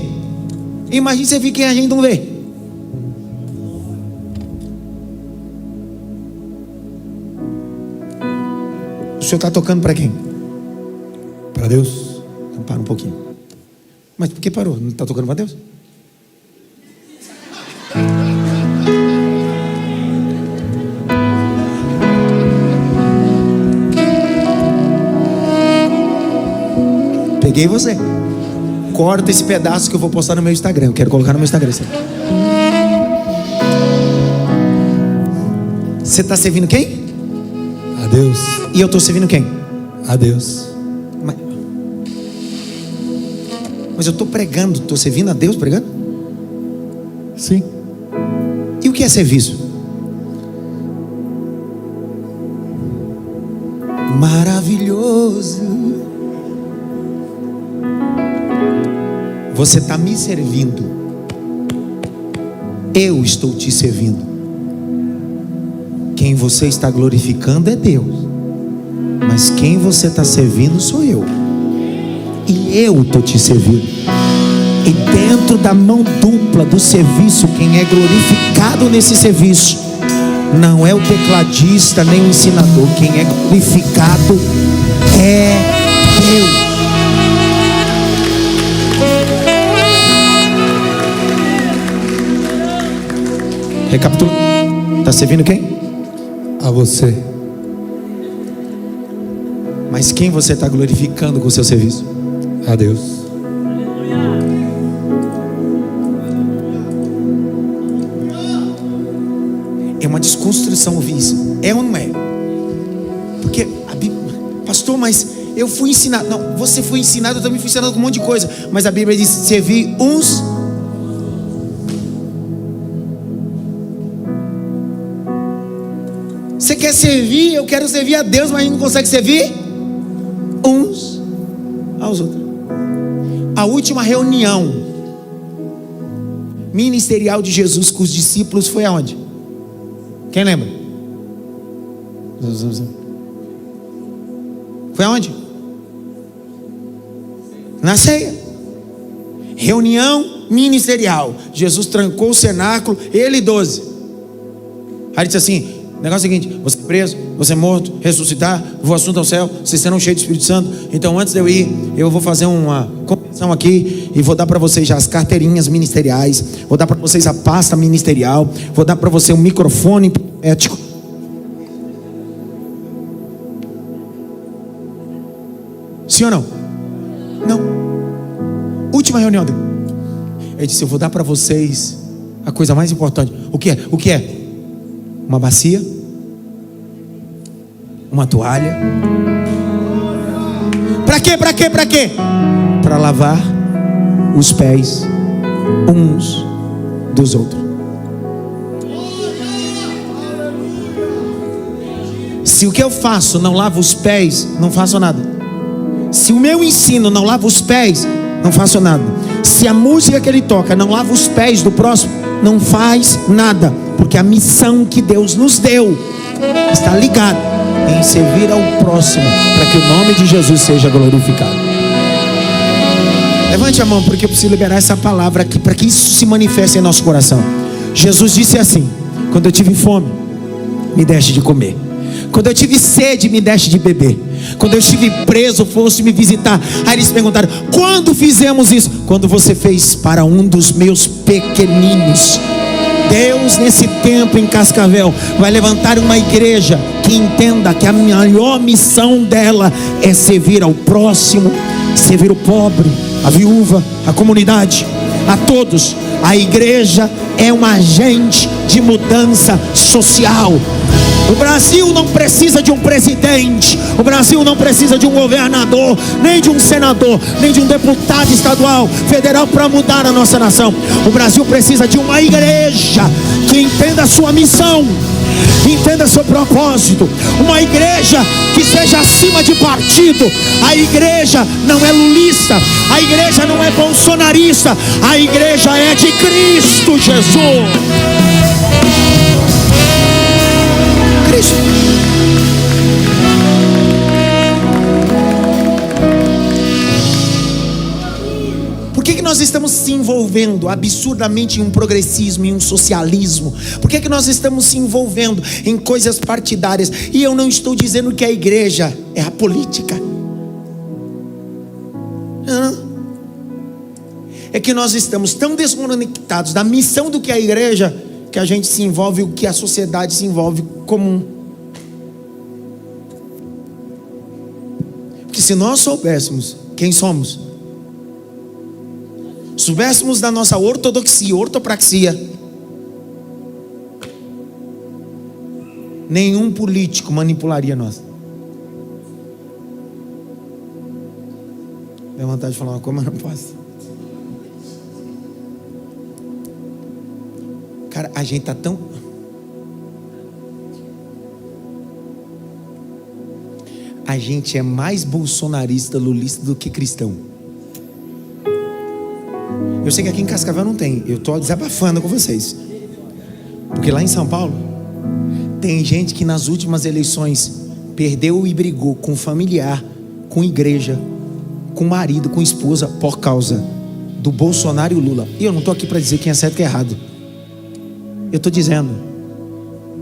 imagine servir quem a gente não vê. O senhor está tocando para quem? Para Deus. Então para um pouquinho. Mas por que parou? Não está tocando para Deus? Peguei você. Corta esse pedaço que eu vou postar no meu Instagram. Eu quero colocar no meu Instagram. Você está servindo quem? A Deus. E eu estou servindo quem? A Deus. Mas eu estou pregando. Estou servindo a Deus pregando? Sim. E o que é serviço? Maravilhoso. Você está me servindo. Eu estou te servindo. Quem você está glorificando é Deus. Mas quem você está servindo sou eu. E eu estou te servindo. E dentro da mão dupla do serviço, quem é glorificado nesse serviço não é o tecladista nem o ensinador. Quem é glorificado é Deus. Recapitula. Está servindo quem? A você. Mas quem você está glorificando com o seu serviço? A Deus. É uma desconstrução ouvir isso. É ou não é? Porque a Bíblia, pastor, mas eu fui ensinado. Não, você foi ensinado, eu também fui ensinado com um monte de coisa. Mas a Bíblia diz: servir uns. Você quer servir? Eu quero servir a Deus, mas a gente não consegue servir uns aos outros. A última reunião ministerial de Jesus com os discípulos foi aonde? Quem lembra? Foi aonde? Na ceia. Reunião ministerial. Jesus trancou o cenáculo, ele e 12. Aí ele disse assim: o negócio é o seguinte: você é preso, você é morto, ressuscitar, vou assunto ao céu, vocês serão cheios do Espírito Santo. Então antes de eu ir, eu vou fazer uma convenção aqui e vou dar para vocês já as carteirinhas ministeriais, vou dar para vocês a pasta ministerial, vou dar para você um microfone profético. Sim ou não? Não. Última reunião dele. Ele disse: eu vou dar para vocês a coisa mais importante. O que é? O que é? uma bacia, uma toalha. Para quê? Para quê? Para quê? Para lavar os pés uns dos outros. Se o que eu faço não lava os pés, não faço nada. Se o meu ensino não lava os pés, não faço nada. Se a música que ele toca não lava os pés do próximo, não faz nada. Porque a missão que Deus nos deu está ligada em servir ao próximo, para que o nome de Jesus seja glorificado. Levante a mão, porque eu preciso liberar essa palavra aqui, para que isso se manifeste em nosso coração. Jesus disse assim: quando eu tive fome, me deste de comer. Quando eu tive sede, me deste de beber. Quando eu estive preso, foste me visitar. Aí eles perguntaram: quando fizemos isso? Quando você fez para um dos meus pequeninos. Deus, nesse tempo em Cascavel, vai levantar uma igreja que entenda que a maior missão dela é servir ao próximo, servir o pobre, a viúva, a comunidade, a todos. A igreja é um agente de mudança social. O Brasil não precisa de um presidente, o Brasil não precisa de um governador, nem de um senador, nem de um deputado estadual, federal para mudar a nossa nação. O Brasil precisa de uma igreja que entenda a sua missão, entenda seu propósito. Uma igreja que seja acima de partido. A igreja não é lulista, a igreja não é bolsonarista, a igreja é de Cristo Jesus. Cristo. Por que nós estamos se envolvendo absurdamente em um progressismo, em um socialismo? Por que nós estamos se envolvendo em coisas partidárias? E eu não estou dizendo que a igreja é a política. É que nós estamos tão desconectados da missão do que é a igreja, que a gente se envolve o que a sociedade se envolve comum. Porque se nós soubéssemos quem somos, soubéssemos da nossa ortodoxia, ortopraxia, nenhum político manipularia nós. Deu vontade de falar uma coisa, mas não posso. Cara, a gente tá tão... A gente é mais bolsonarista, lulista do que cristão. Eu sei que aqui em Cascavel não tem. Eu tô desabafando com vocês. Porque lá em São Paulo tem gente que nas últimas eleições perdeu e brigou com familiar, com igreja, com marido, com esposa, por causa do Bolsonaro e o Lula. E eu não tô aqui para dizer quem é certo e quem é errado. Eu estou dizendo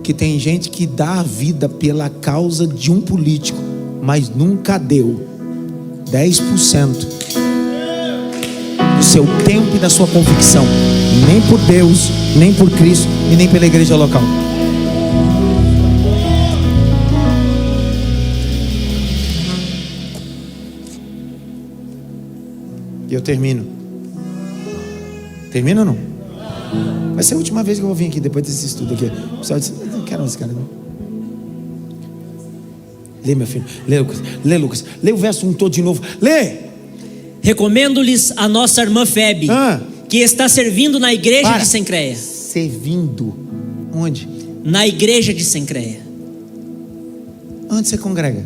que tem gente que dá a vida pela causa de um político, mas nunca deu 10% do seu tempo e da sua convicção, nem por Deus, nem por Cristo e nem pela igreja local. E eu termino. Termino ou não? Vai ser a última vez que eu vou vir aqui depois desse estudo aqui. O pessoal disse: não quero esse cara não. Lê, meu filho. Lê, Lucas. Lê o verso 1 todo de novo. Lê. Recomendo-lhes a nossa irmã Febe, que está servindo na igreja de Sencreia. Servindo? Onde? Na igreja de Sencreia. Onde você congrega?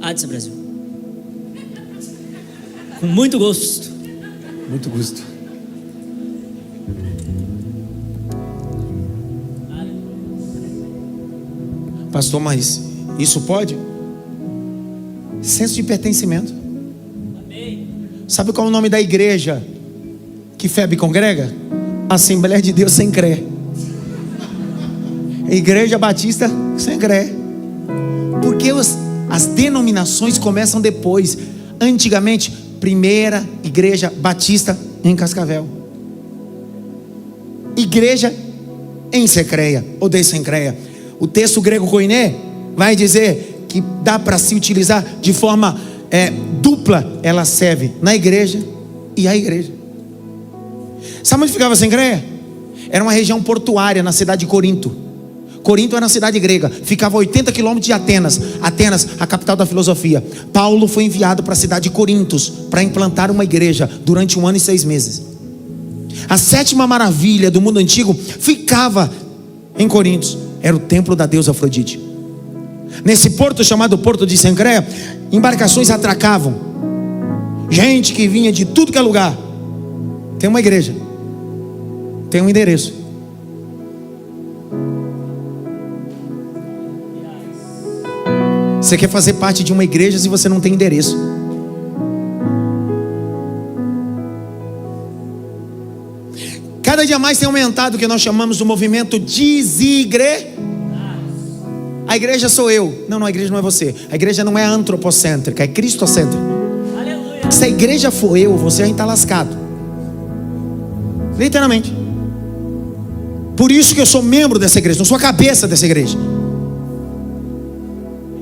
Adson, Brasil. Com muito gosto. Muito gosto. Pastor, mas isso pode? Senso de pertencimento. Amém. Sabe qual é o nome da igreja que Febe congrega? Assembleia de Deus Sencreia. Igreja Batista Sencreia. Porque as denominações começam depois. Antigamente, primeira igreja batista em Cascavel, igreja em Sencreia ou de Sencreia. O texto grego koiné vai dizer que dá para se utilizar de forma dupla. Ela serve na igreja e a igreja. Sabe onde ficava Sencreia? Era uma região portuária na cidade de Corinto. Corinto era uma cidade grega, ficava a 80 quilômetros de Atenas. Atenas, a capital da filosofia. Paulo foi enviado para a cidade de Corintos para implantar uma igreja durante 1 ano e 6 meses. A 7ª maravilha do mundo antigo ficava em Corintos. Era o templo da deusa Afrodite. Nesse porto chamado Porto de Cencreia, embarcações atracavam. Gente que vinha de tudo que é lugar. Tem uma igreja, tem um endereço. Você quer fazer parte de uma igreja se você não tem endereço? Cada dia mais tem aumentado o que nós chamamos do movimento desigre. A igreja sou eu. Não, a igreja não é você. A igreja não é antropocêntrica, é cristocêntrica. Se a igreja for eu, você ainda está lascado. Literalmente. Por isso que eu sou membro dessa igreja, não sou a cabeça dessa igreja.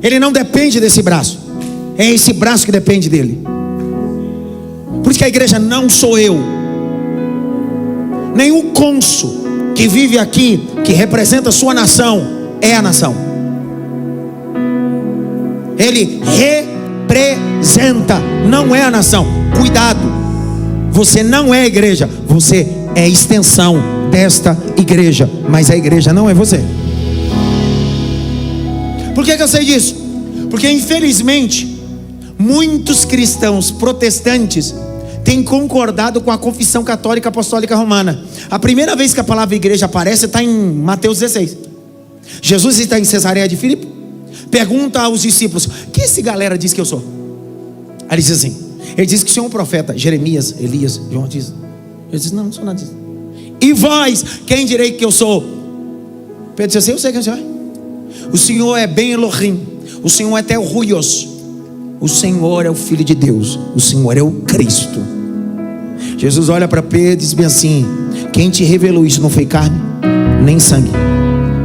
Ele não depende desse braço, é esse braço que depende dele. Por isso que a igreja não sou eu. Nenhum cônsul que vive aqui, que representa a sua nação, é a nação. Ele representa, não é a nação. Cuidado, você não é a igreja, você é extensão desta igreja, mas a igreja não é você. Por que eu sei disso? Porque infelizmente muitos cristãos protestantes têm concordado com a confissão católica apostólica romana. A primeira vez que a palavra igreja aparece está em Mateus 16. Jesus está em Cesareia de Filipe, pergunta aos discípulos: que esse galera diz que eu sou? Aí ele diz assim, ele diz que o Senhor é um profeta. Jeremias, Elias, João diz. Ele diz: não sou nada disso. E vós, quem direi que eu sou? Pedro disse assim: eu sei quem o Senhor é. O Senhor é Ben Elohim, o Senhor é Teoruios, o Senhor é o Filho de Deus, o Senhor é o Cristo. Jesus olha para Pedro e diz bem assim: quem te revelou isso não foi carne nem sangue,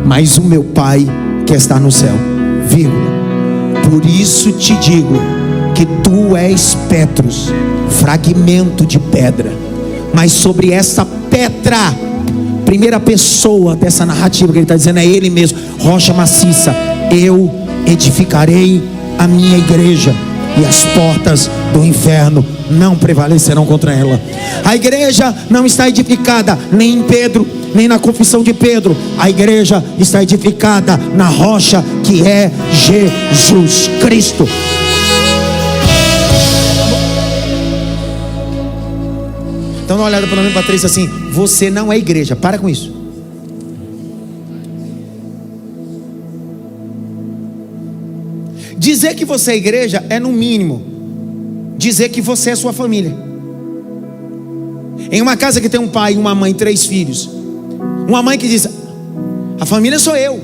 mas o meu Pai que está no céu, vírgula. Por isso te digo que tu és Petros, fragmento de pedra, mas sobre essa pedra, primeira pessoa dessa narrativa que ele está dizendo é ele mesmo, rocha maciça, eu edificarei a minha igreja, e as portas do inferno não prevalecerão contra ela. A igreja não está edificada nem em Pedro, nem na confissão de Pedro. A igreja está edificada na rocha que é Jesus Cristo. Então dá uma olhada para mim, Patrícia, assim: você não é igreja, para com isso. Dizer que você é igreja é, no mínimo, dizer que você é sua família. Em uma casa que tem um pai, uma mãe, 3 filhos, uma mãe que diz: a família sou eu.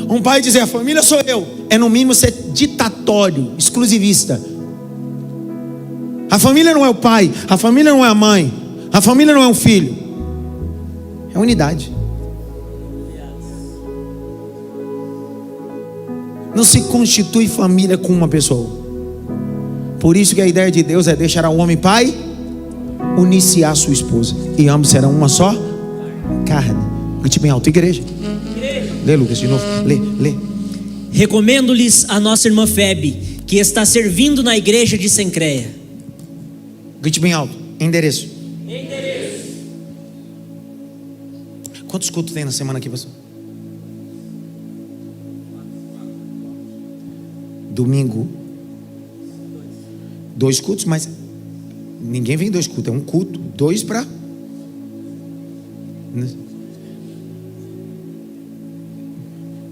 Um pai dizer: a família sou eu, é no mínimo ser ditatório, exclusivista. A família não é o pai, a família não é a mãe, a família não é um filho, é unidade. Não se constitui família com uma pessoa. Por isso que a ideia de Deus é deixar o homem pai, unir-se à sua esposa, e ambos serão uma só carne. Grite bem alto: igreja. Lê, Lucas, de novo. Lê. Recomendo-lhes a nossa irmã Febe, que está servindo na igreja de Cencreia. Grite bem alto: endereço. Quantos cultos tem na semana aqui, pastor? Domingo 2 cultos, mas ninguém vem 2 cultos, é um culto, 2 para...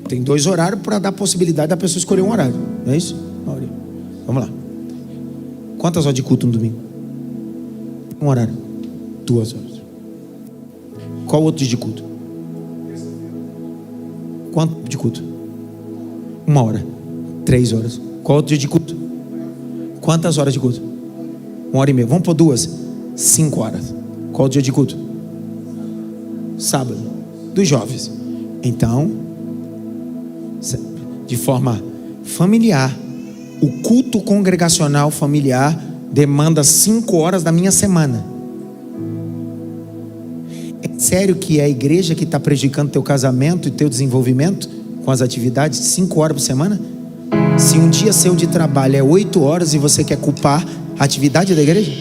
Tem 2 horários para dar possibilidade da pessoa escolher um horário, não é isso? Vamos lá. Quantas horas de culto no domingo? Um horário, 2 horas. Qual outro dia de culto? Quanto de culto? 1 hora, 3 horas. Qual outro dia de culto? Quantas horas de culto? 1 hora e meia. Vamos por 2, 5 horas. Qual dia de culto? Sábado, dos jovens. Então, de forma familiar, o culto congregacional familiar demanda 5 horas da minha semana. Sério que é a igreja que está prejudicando teu casamento e teu desenvolvimento com as atividades 5 horas por semana? Se um dia seu de trabalho é 8 horas e você quer culpar a atividade da igreja?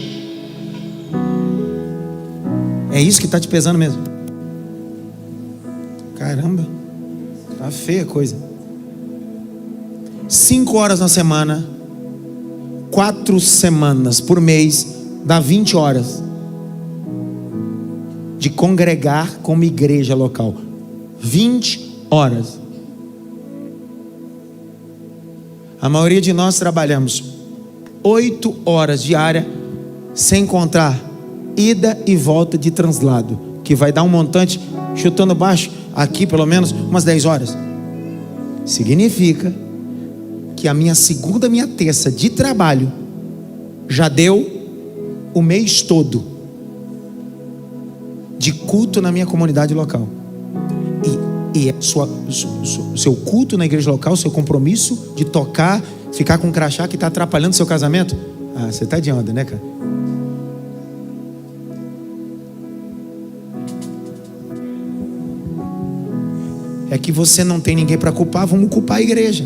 É isso que está te pesando mesmo? Caramba, tá feia a coisa. 5 horas na semana, 4 semanas por mês, dá 20 horas de congregar como igreja local. 20 horas. A maioria de nós trabalhamos 8 horas diárias, sem contar ida e volta de translado, que vai dar um montante, chutando baixo, aqui pelo menos umas 10 horas. Significa que a minha segunda, minha terça de trabalho já deu o mês todo de culto na minha comunidade local. E seu culto na igreja local, seu compromisso de tocar, ficar com um crachá que está atrapalhando seu casamento. Ah, você está de onda, né, cara? É que você não tem ninguém para culpar, vamos culpar a igreja.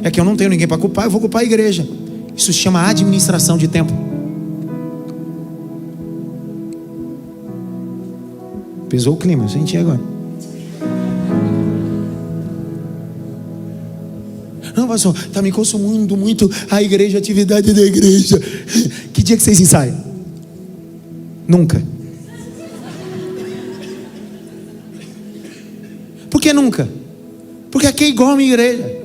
É que eu não tenho ninguém para culpar, eu vou culpar a igreja. Isso se chama administração de tempo. Pesou o clima, senti agora. Não, pastor, está me consumindo muito a igreja, a atividade da igreja. Que dia que vocês ensaiam? Nunca. Por que nunca? Porque aqui é igual a minha igreja.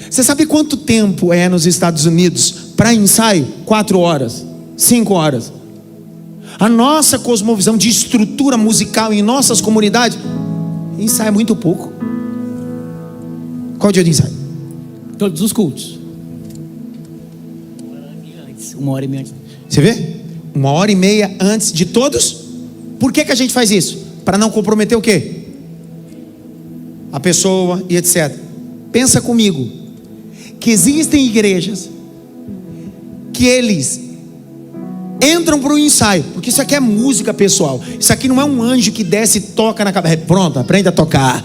Você sabe quanto tempo é nos Estados Unidos para ensaio? 4 horas, 5 horas. A nossa cosmovisão de estrutura musical em nossas comunidades, ensaia muito pouco. Qual o dia de ensaio? Todos os cultos. 1h30 antes. Você vê? 1h30 antes de todos. Por que a gente faz isso? Para não comprometer o quê? A pessoa e etc. Pensa comigo que existem igrejas que eles entram para o ensaio, porque isso aqui é música, pessoal. Isso aqui não é um anjo que desce e toca na cabeça. Pronto, aprende a tocar.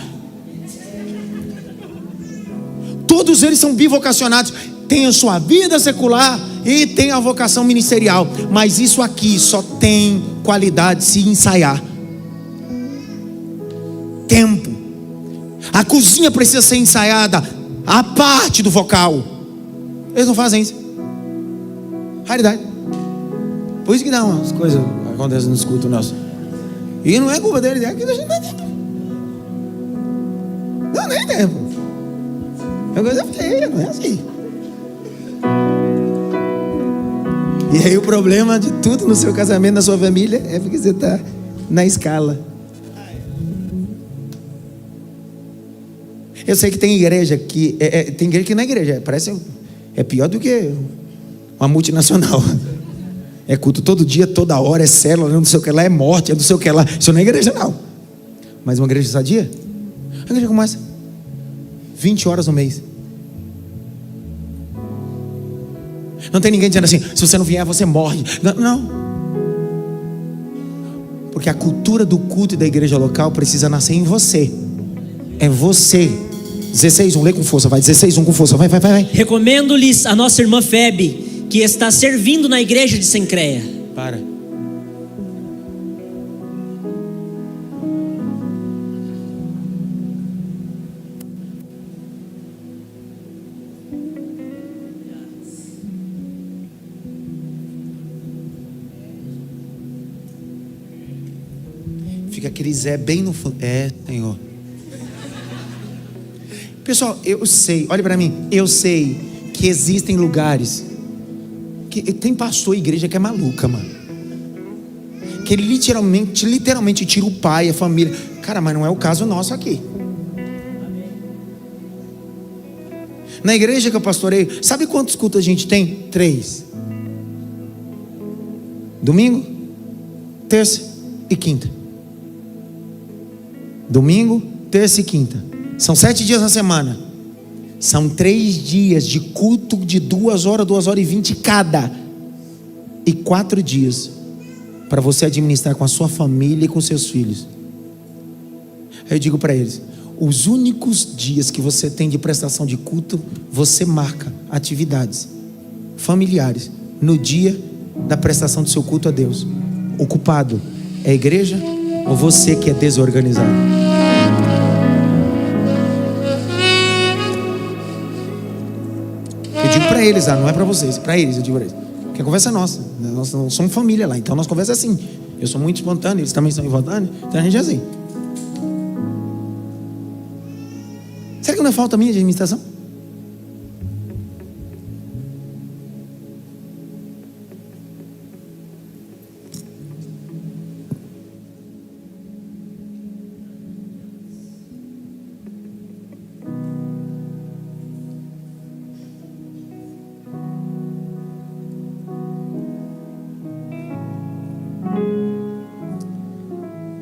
Todos eles são bivocacionados, têm a sua vida secular e tem a vocação ministerial. Mas isso aqui só tem qualidade se ensaiar. Tempo. A cozinha precisa ser ensaiada, a parte do vocal. Eles não fazem isso. Raridade. Por isso que dá umas coisas acontecem no culto nosso. E não é culpa deles, é que a gente não tem tempo. Não, nem tempo. É coisa feia, não é assim. E aí o problema de tudo no seu casamento, na sua família, é porque você está na escala. Eu sei que tem igreja que tem igreja que não é igreja, parece é pior do que uma multinacional. É culto todo dia, toda hora, é célula, não sei o que lá, é morte, é não sei o que lá. Isso não é igreja não. Mas uma igreja sadia? A igreja começa 20 horas no mês. Não tem ninguém dizendo assim, se você não vier você morre. Não. Porque a cultura do culto e da igreja local precisa nascer em você. É você. 16:1, lê com força, vai. 16:1 com força, vai. Recomendo-lhes a nossa irmã Febe, que está servindo na igreja de Sencreia. Para. Fica aquele Zé bem no fundo. É, Senhor. Pessoal, eu sei, olha para mim, eu sei que existem lugares que tem pastor e igreja que é maluca, mano. Que ele literalmente tira o pai, a família. Cara, mas não é o caso nosso aqui. Na igreja que eu pastoreio, sabe quantos cultos a gente tem? 3. Domingo, terça e quinta. Domingo, terça e quinta. São 7 dias na semana. São 3 dias de culto de 2 horas, 2 horas e 20 cada. E 4 dias para você administrar com a sua família e com seus filhos. Aí eu digo para eles: os únicos dias que você tem de prestação de culto, você marca atividades familiares no dia da prestação do seu culto a Deus. O culpado é a igreja ou você que é desorganizado? Eu digo para eles, não é para vocês, para eles eu digo para eles, porque a conversa é nossa. Nós somos família lá, então nossa conversa é assim. Eu sou muito espontâneo, eles também são espontâneos, então a gente é assim. Será que não é falta minha de administração?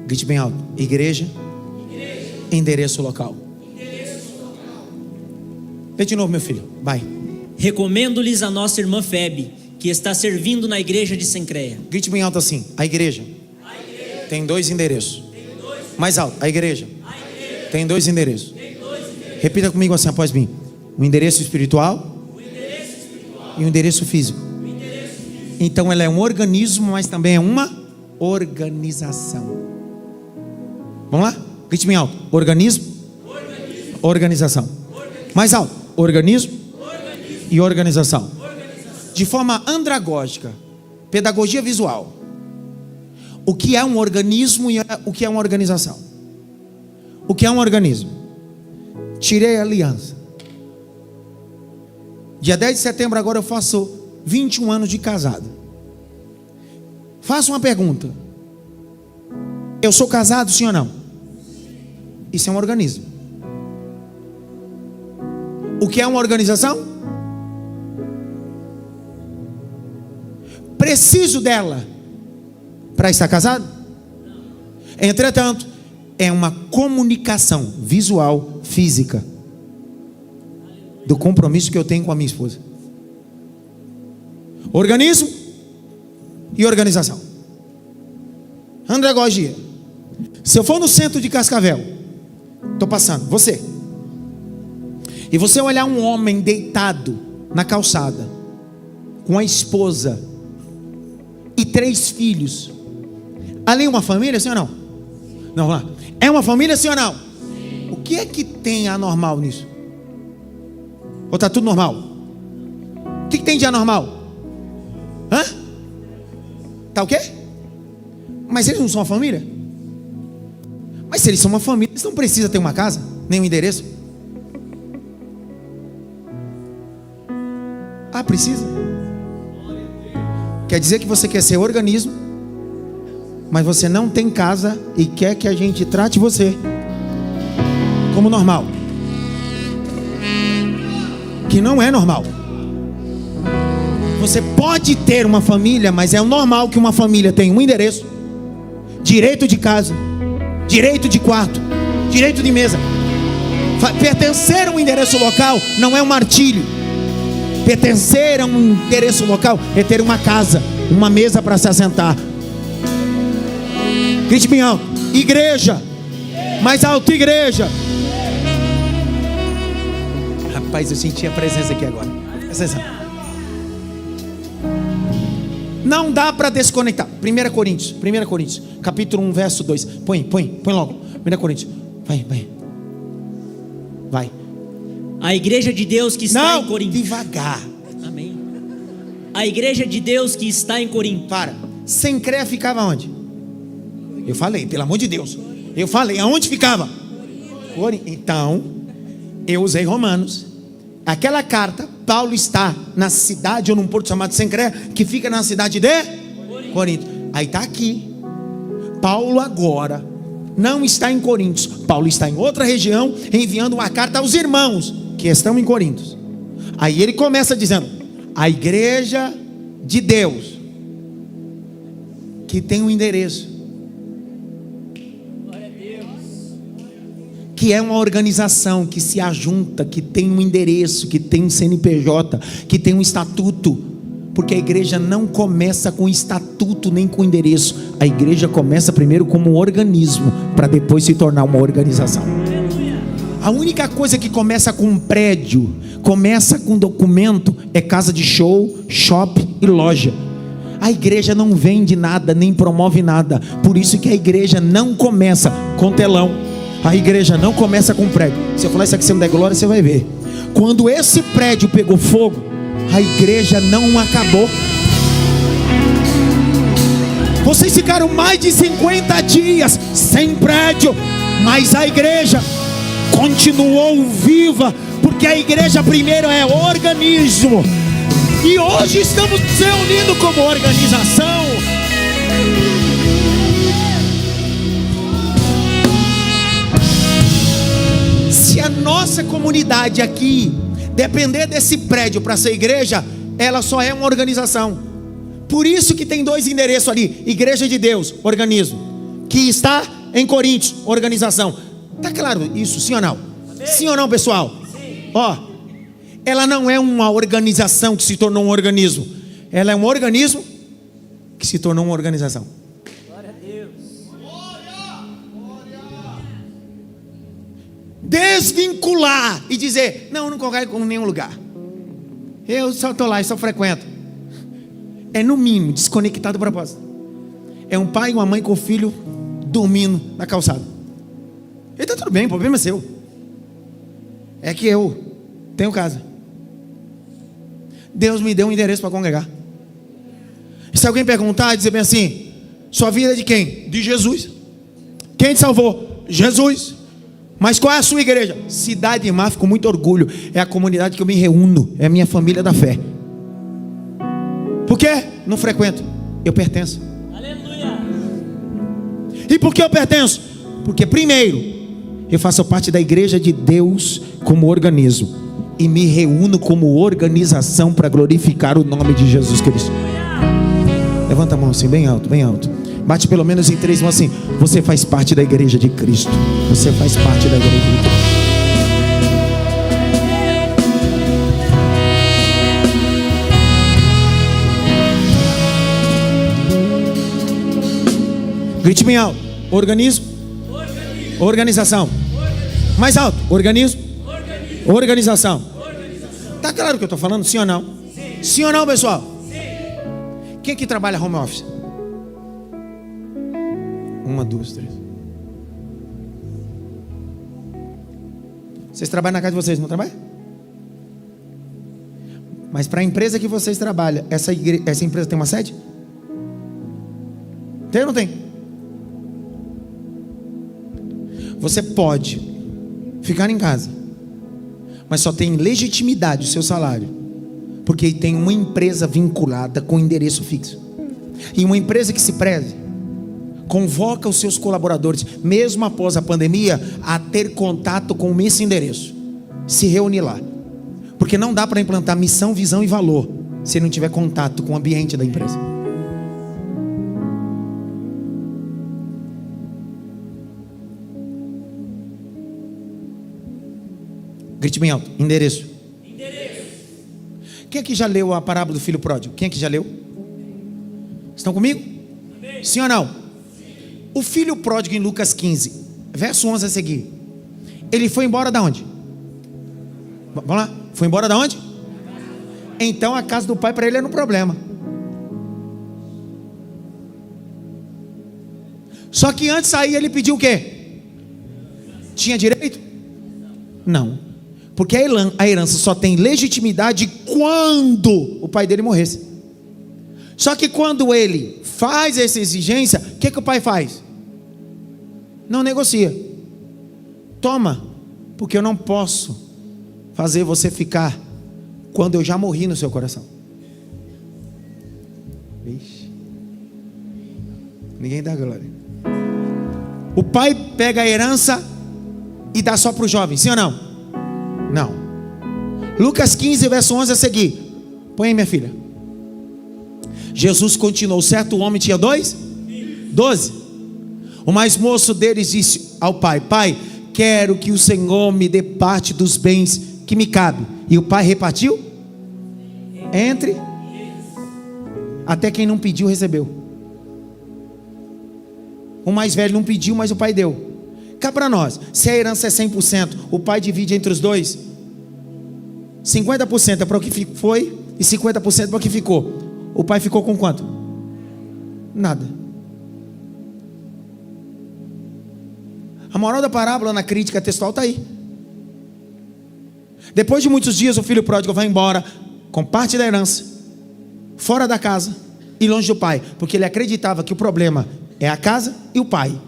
Grite bem alto: igreja, endereço local. Vê de novo, meu filho, vai. Recomendo-lhes a nossa irmã Febe, que está servindo na igreja de Sencreia. Grite bem alto assim: a igreja tem 2 endereços. Mais alto: a igreja tem 2 endereços. Repita comigo assim após mim: o endereço espiritual e o endereço físico. Então ela é um organismo, mas também é uma organização. Vamos lá? Grite bem alto: organismo, organização. Mais alto: organismo e organização. De forma andragógica, pedagogia visual. O que é um organismo e o que é uma organização? O que é um organismo? Tirei a aliança. Dia 10 de setembro agora eu faço 21 anos de casado. Faço uma pergunta: eu sou casado, sim ou não? Isso é um organismo. O que é uma organização? Preciso dela para estar casado? Entretanto, é uma comunicação visual, física, do compromisso que eu tenho com a minha esposa. Organismo e organização. Andragogia. Se eu for no centro de Cascavel, estou passando, você, e você olhar um homem deitado na calçada, com a esposa e 3 filhos, ali é uma família, sim ou não? Não, lá. É uma família, sim ou não? O que é que tem anormal nisso? Ou está tudo normal? O que tem de anormal? Hã? Tá o quê? Mas eles não são uma família? Mas se eles são uma família, eles não precisam ter uma casa, nem um endereço. Ah, precisa? Quer dizer que você quer ser organismo, mas você não tem casa e quer que a gente trate você como normal, que não é normal. Você pode ter uma família, mas é normal que uma família tenha um endereço, direito de casa, direito de quarto, direito de mesa. Pertencer a um endereço local não é um martírio. Pertencer a um endereço local é ter uma casa, uma mesa para se assentar. Grite bem alto: igreja. Mais alto: igreja. Rapaz, eu senti a presença aqui agora. Não dá para desconectar. 1 Coríntios, capítulo 1, verso 2. Põe logo. 1 Coríntios. Vai. A igreja de Deus que está em Corinto. Devagar. Amém. A igreja de Deus que está em Corinto. Para. Sencreia ficava onde? Eu falei, pelo amor de Deus. Eu falei, aonde ficava? Então, eu usei Romanos. Aquela carta, Paulo está na cidade ou num porto chamado Sencreia, que fica na cidade de Corinto. Aí está aqui. Paulo agora não está em Corinto. Paulo está em outra região, enviando uma carta aos irmãos que estão em Corinto. Aí ele começa dizendo: a igreja de Deus, que tem um endereço, que é uma organização que se ajunta, que tem um endereço, que tem um CNPJ, que tem um estatuto, Porque a igreja não começa com estatuto nem com endereço. A igreja começa primeiro como um organismo, para depois se tornar uma organização. A única coisa que começa com um prédio, começa com documento, é casa de show, shopping e loja. A igreja não vende nada, nem promove nada. Por isso que a igreja não começa com telão. A igreja não começa com prédio. Se eu falar isso aqui, você não der glória, você vai ver. Quando esse prédio pegou fogo, a igreja não acabou. Vocês ficaram mais de 50 dias sem prédio, mas a igreja continuou viva, porque a igreja primeiro é organismo. E hoje estamos se reunindo como organização. Se a nossa comunidade aqui depender desse prédio para ser igreja, ela só é uma organização. Por isso que tem 2 endereços ali: Igreja de Deus, organismo, que está em Coríntios, organização. Tá claro isso, sim ou não? Amém. Sim ou não, pessoal? Sim. Ó, ela não é uma organização que se tornou um organismo. Ela é um organismo que se tornou uma organização. Glória a Deus. Desvincular e dizer: não, eu não congrego em nenhum lugar, eu só estou lá, eu só frequento. É no mínimo desconectado do propósito. É um pai e uma mãe com o filho dormindo na calçada. E está tudo bem, o problema é seu. É que eu tenho casa. Deus me deu um endereço para congregar. E se alguém perguntar, dizer bem assim: sua vida é de quem? De Jesus. Quem te salvou? Jesus. Mas qual é a sua igreja? Cidade Mar, fico com muito orgulho. É a comunidade que eu me reúno. É a minha família da fé. Por quê? Não frequento. Eu pertenço. Aleluia. E por que eu pertenço? Porque primeiro, eu faço parte da igreja de Deus como organismo, e me reúno como organização para glorificar o nome de Jesus Cristo. Levanta a mão assim, bem alto, bem alto. Bate pelo menos em 3 mãos assim: você faz parte da igreja de Cristo. Você faz parte da igreja de Cristo. Grite bem alto: organismo, organização. Mais alto: organismo, organização. Tá claro o que eu estou falando? Sim ou não? Sim ou não, pessoal? Quem aqui trabalha home office? 1, 2, 3. Vocês trabalham na casa de vocês, não trabalham? Mas para a empresa que vocês trabalham, essa empresa tem uma sede? Tem ou não tem? Você pode ficar em casa, mas só tem legitimidade o seu salário porque tem uma empresa vinculada com endereço fixo. E uma empresa que se preze convoca os seus colaboradores, mesmo após a pandemia, a ter contato com esse endereço, se reunir lá, porque não dá para implantar missão, visão e valor se não tiver contato com o ambiente da empresa. Grite bem alto: endereço. Quem aqui já leu a parábola do filho pródigo? Quem aqui já leu? Estão comigo? Amém. Sim ou não? Sim. O filho pródigo, em Lucas 15, verso 11 a seguir, ele foi embora da onde? Vamos lá? Foi embora da onde? Então a casa do pai para ele era um problema. Só que antes de sair ele pediu o quê? Tinha direito? Não. Porque a herança só tem legitimidade quando o pai dele morresse. Só que quando ele faz essa exigência, o que o pai faz? Não negocia. Toma, porque eu não posso fazer você ficar quando eu já morri no seu coração. Ixi. Ninguém dá glória. O pai pega a herança e dá só para o jovem, sim ou não? Não. Lucas 15, verso 11 a seguir. Põe aí, minha filha. Jesus continuou: certo homem tinha 12. O mais moço deles disse ao pai: pai, quero que o Senhor me dê parte dos bens que me cabe. E o pai repartiu entre. Até quem não pediu, recebeu. O mais velho não pediu, mas o pai deu. Cá para nós, se a herança é 100%, o pai divide entre os dois. 50% é para o que foi e 50% é para o que ficou. O pai ficou com quanto? Nada. A moral da parábola na crítica textual está aí. Depois de muitos dias, o filho pródigo vai embora com parte da herança, fora da casa e longe do pai, porque ele acreditava que o problema é a casa e o pai.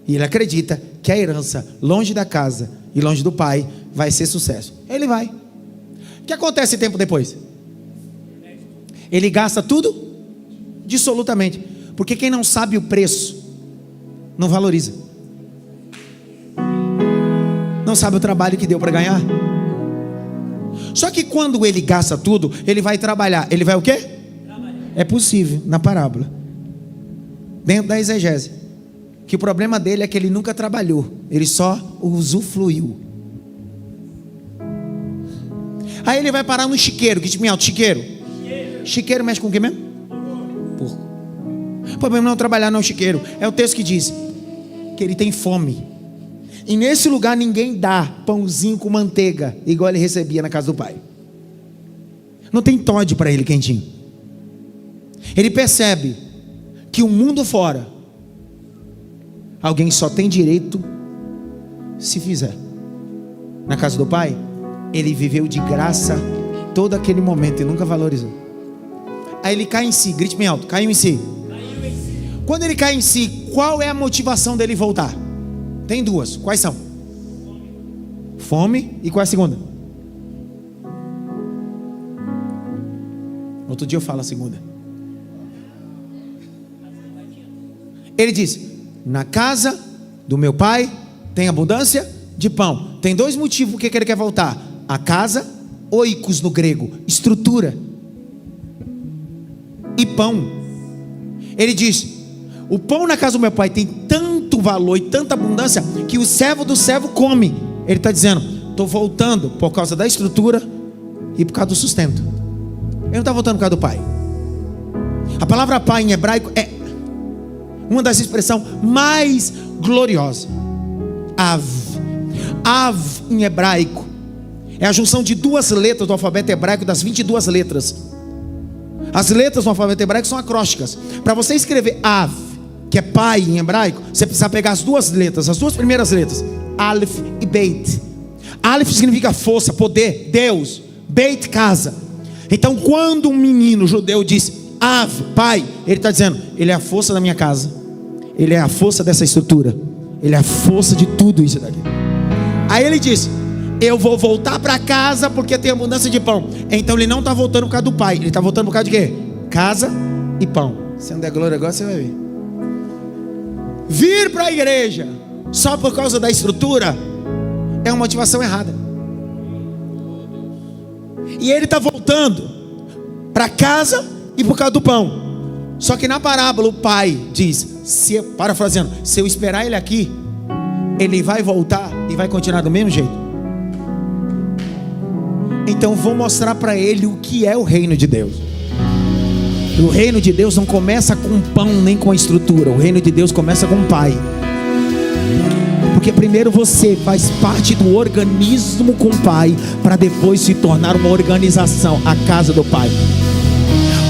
E ele acredita que a herança longe da casa e longe do pai vai ser sucesso. Ele vai. O que acontece tempo depois? Ele gasta tudo dissolutamente, porque quem não sabe o preço não valoriza. Não sabe o trabalho que deu para ganhar. Só que quando ele gasta tudo, ele vai trabalhar. Ele vai o quê? É possível, na parábola, dentro da exegese, que o problema dele é que ele nunca trabalhou, ele só usufruiu. Aí ele vai parar no chiqueiro. Que tipo alto? Chiqueiro. Chiqueiro mexe com o que mesmo? Porco. O problema não é trabalhar, não, chiqueiro. É o texto que diz que ele tem fome. E nesse lugar ninguém dá pãozinho com manteiga igual ele recebia na casa do pai. Não tem Toddy para ele quentinho. Ele percebe que o mundo fora, alguém só tem direito se fizer. Na casa do pai, ele viveu de graça todo aquele momento e nunca valorizou. Aí ele cai em si. Grite bem alto: caiu em si. Quando ele cai em si, qual é a motivação dele voltar? Tem duas. Quais são? Fome. E qual é a segunda? Outro dia eu falo a segunda. Ele diz: na casa do meu pai tem abundância de pão. Tem dois motivos porque ele quer voltar: a casa, oikos no grego, estrutura, e pão. Ele diz: o pão na casa do meu pai tem tanto valor e tanta abundância que o servo do servo come. Ele está dizendo: estou voltando por causa da estrutura e por causa do sustento. Ele não está voltando por causa do pai. A palavra pai em hebraico é uma das expressões mais gloriosas. Av. Av em hebraico é a junção de duas letras do alfabeto hebraico, das 22 letras. As letras do alfabeto hebraico são acrósticas. Para você escrever Av, que é pai em hebraico, você precisa pegar as duas letras, as duas primeiras letras, Aleph e Beit. Aleph significa força, poder, Deus. Beit, casa. Então quando um menino judeu diz Av, pai, ele está dizendo: ele é a força da minha casa, ele é a força dessa estrutura, ele é a força de tudo isso daqui. Aí ele diz: eu vou voltar para casa porque tem abundância de pão. Então ele não está voltando por causa do pai, ele está voltando por causa de quê? Casa e pão. Se não der glória agora, você vai ver. Vir para a igreja só por causa da estrutura é uma motivação errada. E ele está voltando para casa e por causa do pão. Só que na parábola o pai diz, parafraseando: se eu esperar ele aqui, ele vai voltar e vai continuar do mesmo jeito. Então vou mostrar para ele o que é o reino de Deus. O reino de Deus não começa com pão nem com a estrutura. O reino de Deus começa com o pai. Porque primeiro você faz parte do organismo com o pai, para depois se tornar uma organização, a casa do pai.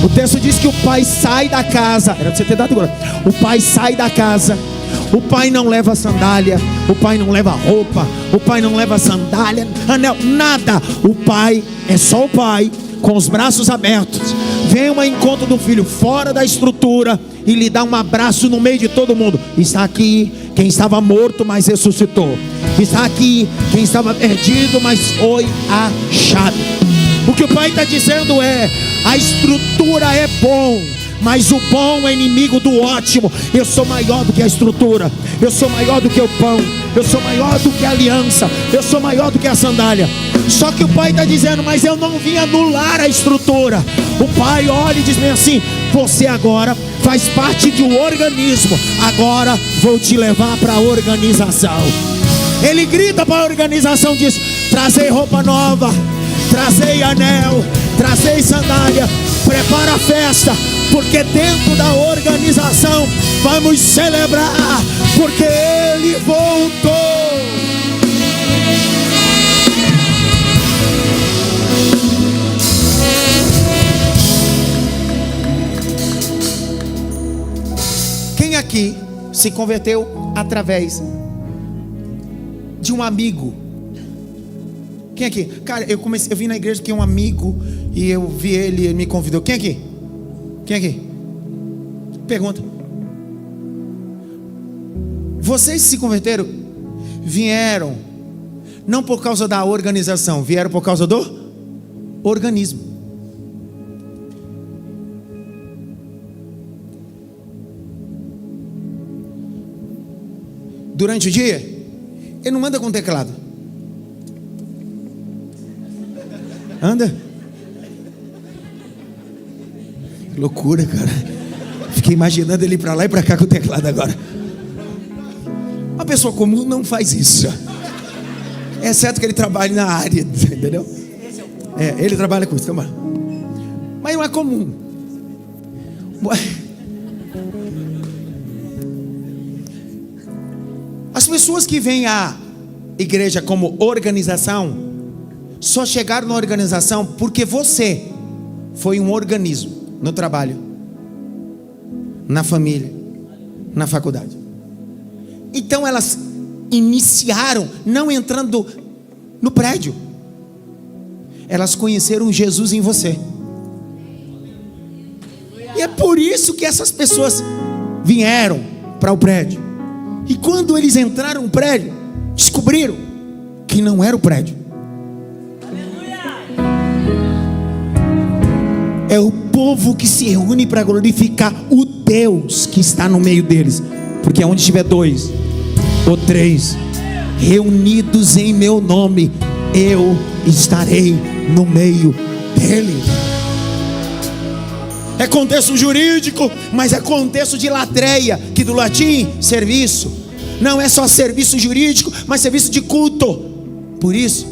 O texto diz que o pai sai da casa. Era para você ter dado agora. O pai sai da casa. O pai não leva sandália, o pai não leva roupa, o pai não leva sandália, anel, nada. O pai é só o pai, com os braços abertos. Vem ao encontro do filho fora da estrutura e lhe dá um abraço no meio de todo mundo. Está aqui quem estava morto, mas ressuscitou. Está aqui quem estava perdido, mas foi achado. O que o pai está dizendo é: a estrutura é bom, mas o bom é inimigo do ótimo. Eu sou maior do que a estrutura, eu sou maior do que o pão, eu sou maior do que a aliança, eu sou maior do que a sandália. Só que o pai está dizendo: mas eu não vim anular a estrutura. O pai olha e diz bem assim: você agora faz parte de um organismo, agora vou te levar para a organização. Ele grita para a organização, diz: trazei roupa nova, trazei anel, trazei sandália, prepara a festa, porque dentro da organização vamos celebrar, porque Ele voltou. Quem aqui se converteu através de um amigo? Quem aqui? Cara, eu vim na igreja porque um amigo, e eu vi ele me convidou. Quem aqui? Quem aqui? Pergunta. Vocês se converteram? Vieram não por causa da organização, vieram por causa do organismo. Durante o dia, ele não anda com teclado. Anda? Que loucura, cara. Fiquei imaginando ele ir pra lá e pra cá com o teclado agora. Uma pessoa comum não faz isso. Exceto que ele trabalhe na área, entendeu? Ele trabalha com isso, calma. Mas não é comum. As pessoas que vêm à igreja como organização só chegaram na organização porque você foi um organismo no trabalho, na família, na faculdade. Então elas iniciaram não entrando no prédio. Elas conheceram Jesus em você. E é por isso que essas pessoas vieram para o prédio. E quando eles entraram no prédio, descobriram que não era o prédio. É o povo que se reúne para glorificar o Deus que está no meio deles. Porque onde tiver 2 ou 3 reunidos em meu nome, eu estarei no meio deles. É contexto jurídico, mas é contexto de latreia, que do latim, serviço. Não é só serviço jurídico, mas serviço de culto. Por isso,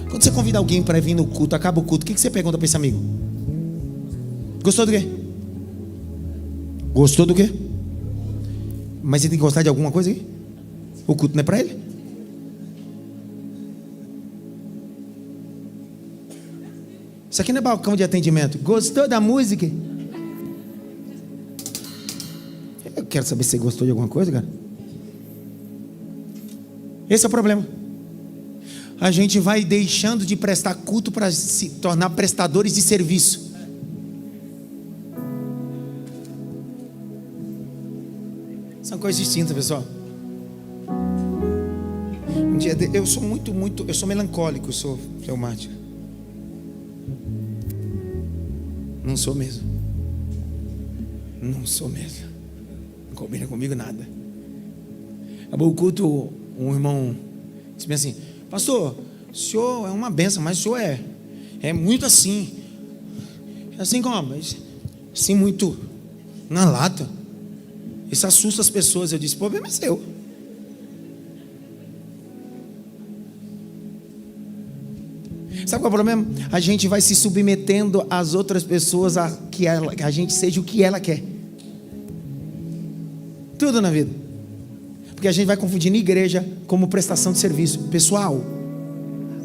quando você convida alguém para vir no culto, acaba o culto, o que você pergunta para esse amigo? Gostou do quê? Gostou do quê? Mas ele tem que gostar de alguma coisa aí? O culto não é para ele? Isso aqui não é balcão de atendimento. Gostou da música? Eu quero saber se você gostou de alguma coisa, cara. Esse é o problema. A gente vai deixando de prestar culto para se tornar prestadores de serviço. São coisas distintas, pessoal. Um dia eu sou eu sou melancólico, eu sou fleumático. Não sou mesmo. Não sou mesmo. Não combina comigo nada. Acabou o culto, um irmão disse assim: pastor, o senhor é uma benção, mas o senhor é muito assim. Assim como? Assim, muito na lata. Isso assusta as pessoas. Eu disse: o problema é seu. Sabe qual é o problema? A gente vai se submetendo às outras pessoas a que a gente seja o que ela quer. Tudo na vida. Porque a gente vai confundindo igreja como prestação de serviço. Pessoal,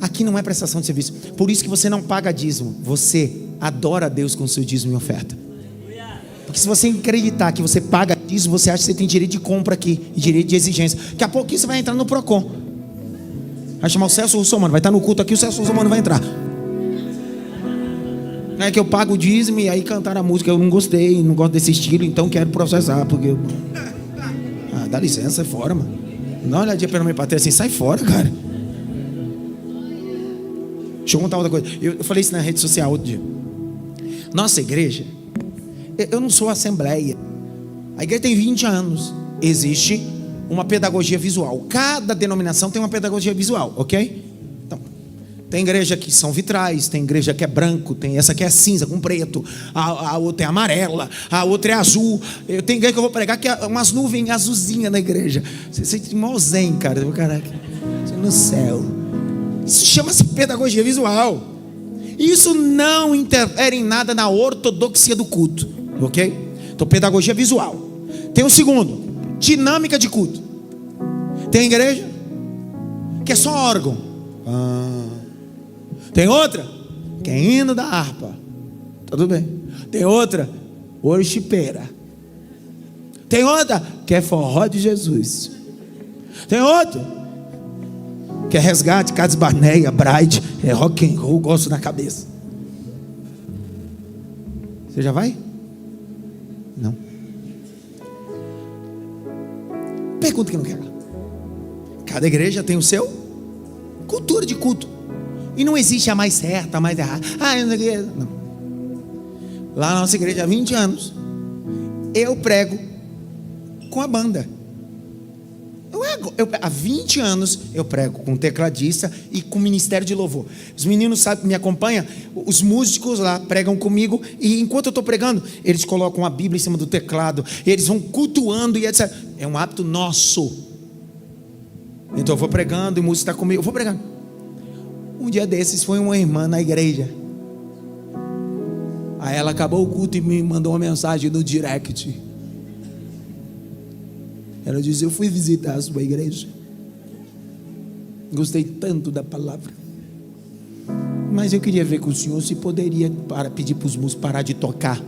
aqui não é prestação de serviço. Por isso que você não paga dízimo. Você adora a Deus com o seu dízimo e oferta. Porque se você acreditar que você paga dízimo, você acha que você tem direito de compra aqui e direito de exigência. Daqui a pouco você vai entrar no Procon. Vai chamar o Celso Russomano, vai estar no culto aqui, o Celso Russomano vai entrar. Não é que eu pago o dízimo e aí cantar a música, eu não gostei, não gosto desse estilo, então quero processar, porque dá licença, sai fora, mano. Dá uma olhadinha pra minha patrulha assim, sai fora, cara. Deixa eu contar outra coisa. Eu falei isso na rede social outro dia. Nossa igreja, eu não sou assembleia. A igreja tem 20 anos. Existe uma pedagogia visual. Cada denominação tem uma pedagogia visual, ok? Então, tem igreja que são vitrais, tem igreja que é branco, tem essa que é cinza com preto, a outra é amarela, a outra é azul. Eu tenho igreja que eu vou pregar que é umas nuvens azulzinhas na igreja. Você sente mó zen, cara. Caraca, no céu. Isso chama-se pedagogia visual. Isso não interfere em nada na ortodoxia do culto, ok? Então, pedagogia visual. Tem o segundo, dinâmica de culto. Tem igreja que é só órgão. Tem outra que é hino da harpa. Tudo bem. Tem outra, worshipeira. Tem outra que é forró de Jesus. Tem outra que é resgate, Cades Barneia, Bride, é rock and roll, gosto na cabeça. Você já vai? Não. Pergunta que não quer. Cada igreja tem o seu cultura de culto. E não existe a mais certa, a mais errada. Não. Lá na nossa igreja há 20 anos, eu prego com a banda. Há 20 anos eu prego com tecladista e com ministério de louvor. Os meninos me acompanham, os músicos lá pregam comigo. E enquanto eu estou pregando, eles colocam a Bíblia em cima do teclado, eles vão cultuando e etc. É um hábito nosso. Então eu vou pregando e o músico está comigo, eu vou pregando. Um dia desses foi uma irmã na igreja. Aí ela acabou o culto e me mandou uma mensagem no direct. Ela disse: eu fui visitar a sua igreja, gostei tanto da palavra, mas eu queria ver com o senhor se poderia pedir para os músicos parar de tocar.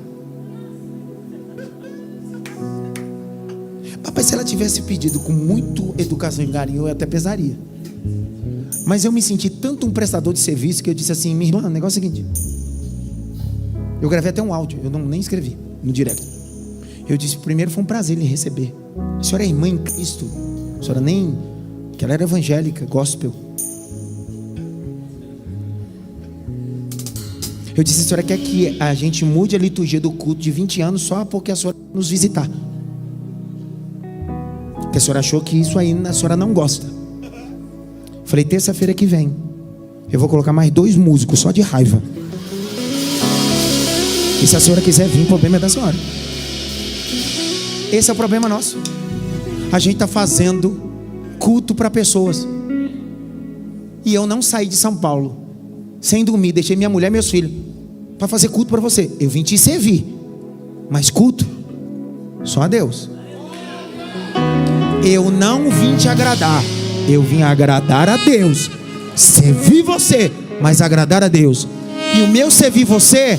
Papai, se ela tivesse pedido com muito educação e carinho, eu até pesaria. Mas eu me senti tanto um prestador de serviço que eu disse assim: minha irmã, o negócio é o seguinte. Eu gravei até um áudio, eu nem escrevi no direct. Eu disse: primeiro, foi um prazer lhe receber. A senhora é irmã em Cristo. A senhora nem... que ela era evangélica, gospel. Eu disse: a senhora quer que a gente mude a liturgia do culto de 20 anos só porque a senhora nos visitar? Porque a senhora achou que isso aí a senhora não gosta. Falei: terça-feira que vem eu vou colocar mais 2 músicos só de raiva. E se a senhora quiser vir, o problema é da senhora. Esse é o problema nosso. A gente está fazendo culto para pessoas. E eu não saí de São Paulo sem dormir, deixei minha mulher e meus filhos para fazer culto para você. Eu vim te servir, mas culto só a Deus. Eu não vim te agradar, eu vim agradar a Deus. Servir você, mas agradar a Deus. E o meu servir você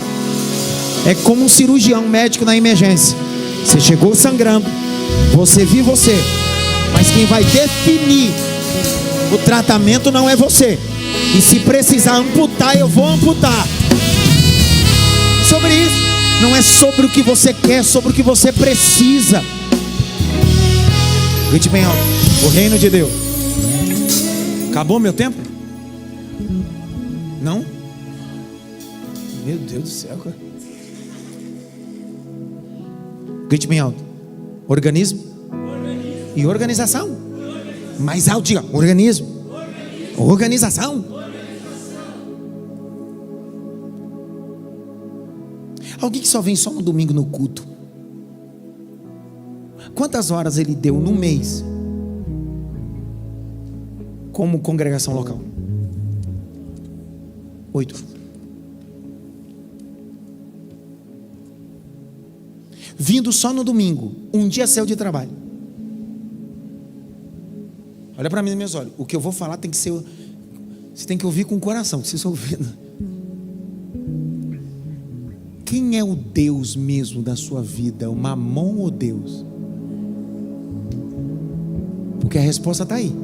é como um cirurgião médico na emergência. Você chegou sangrando, vou servir você, mas quem vai definir o tratamento não é você. E se precisar amputar, eu vou amputar. Sobre isso, não é sobre o que você quer, é sobre o que você precisa. Grite bem alto: o reino de Deus. Acabou meu tempo? Não? Meu Deus do céu, cara. Grite bem alto: organismo e organização. Mais alto, diga: organismo, organização. Alguém que só vem só no domingo no culto, quantas horas ele deu no mês como congregação local? 8. Vindo só no domingo, um dia seu de trabalho. Olha para mim nos meus olhos. O que eu vou falar tem que ser... Você tem que ouvir com o coração. Você está ouvindo? Quem é o Deus mesmo da sua vida? O Mamon ou Deus? Porque a resposta está aí.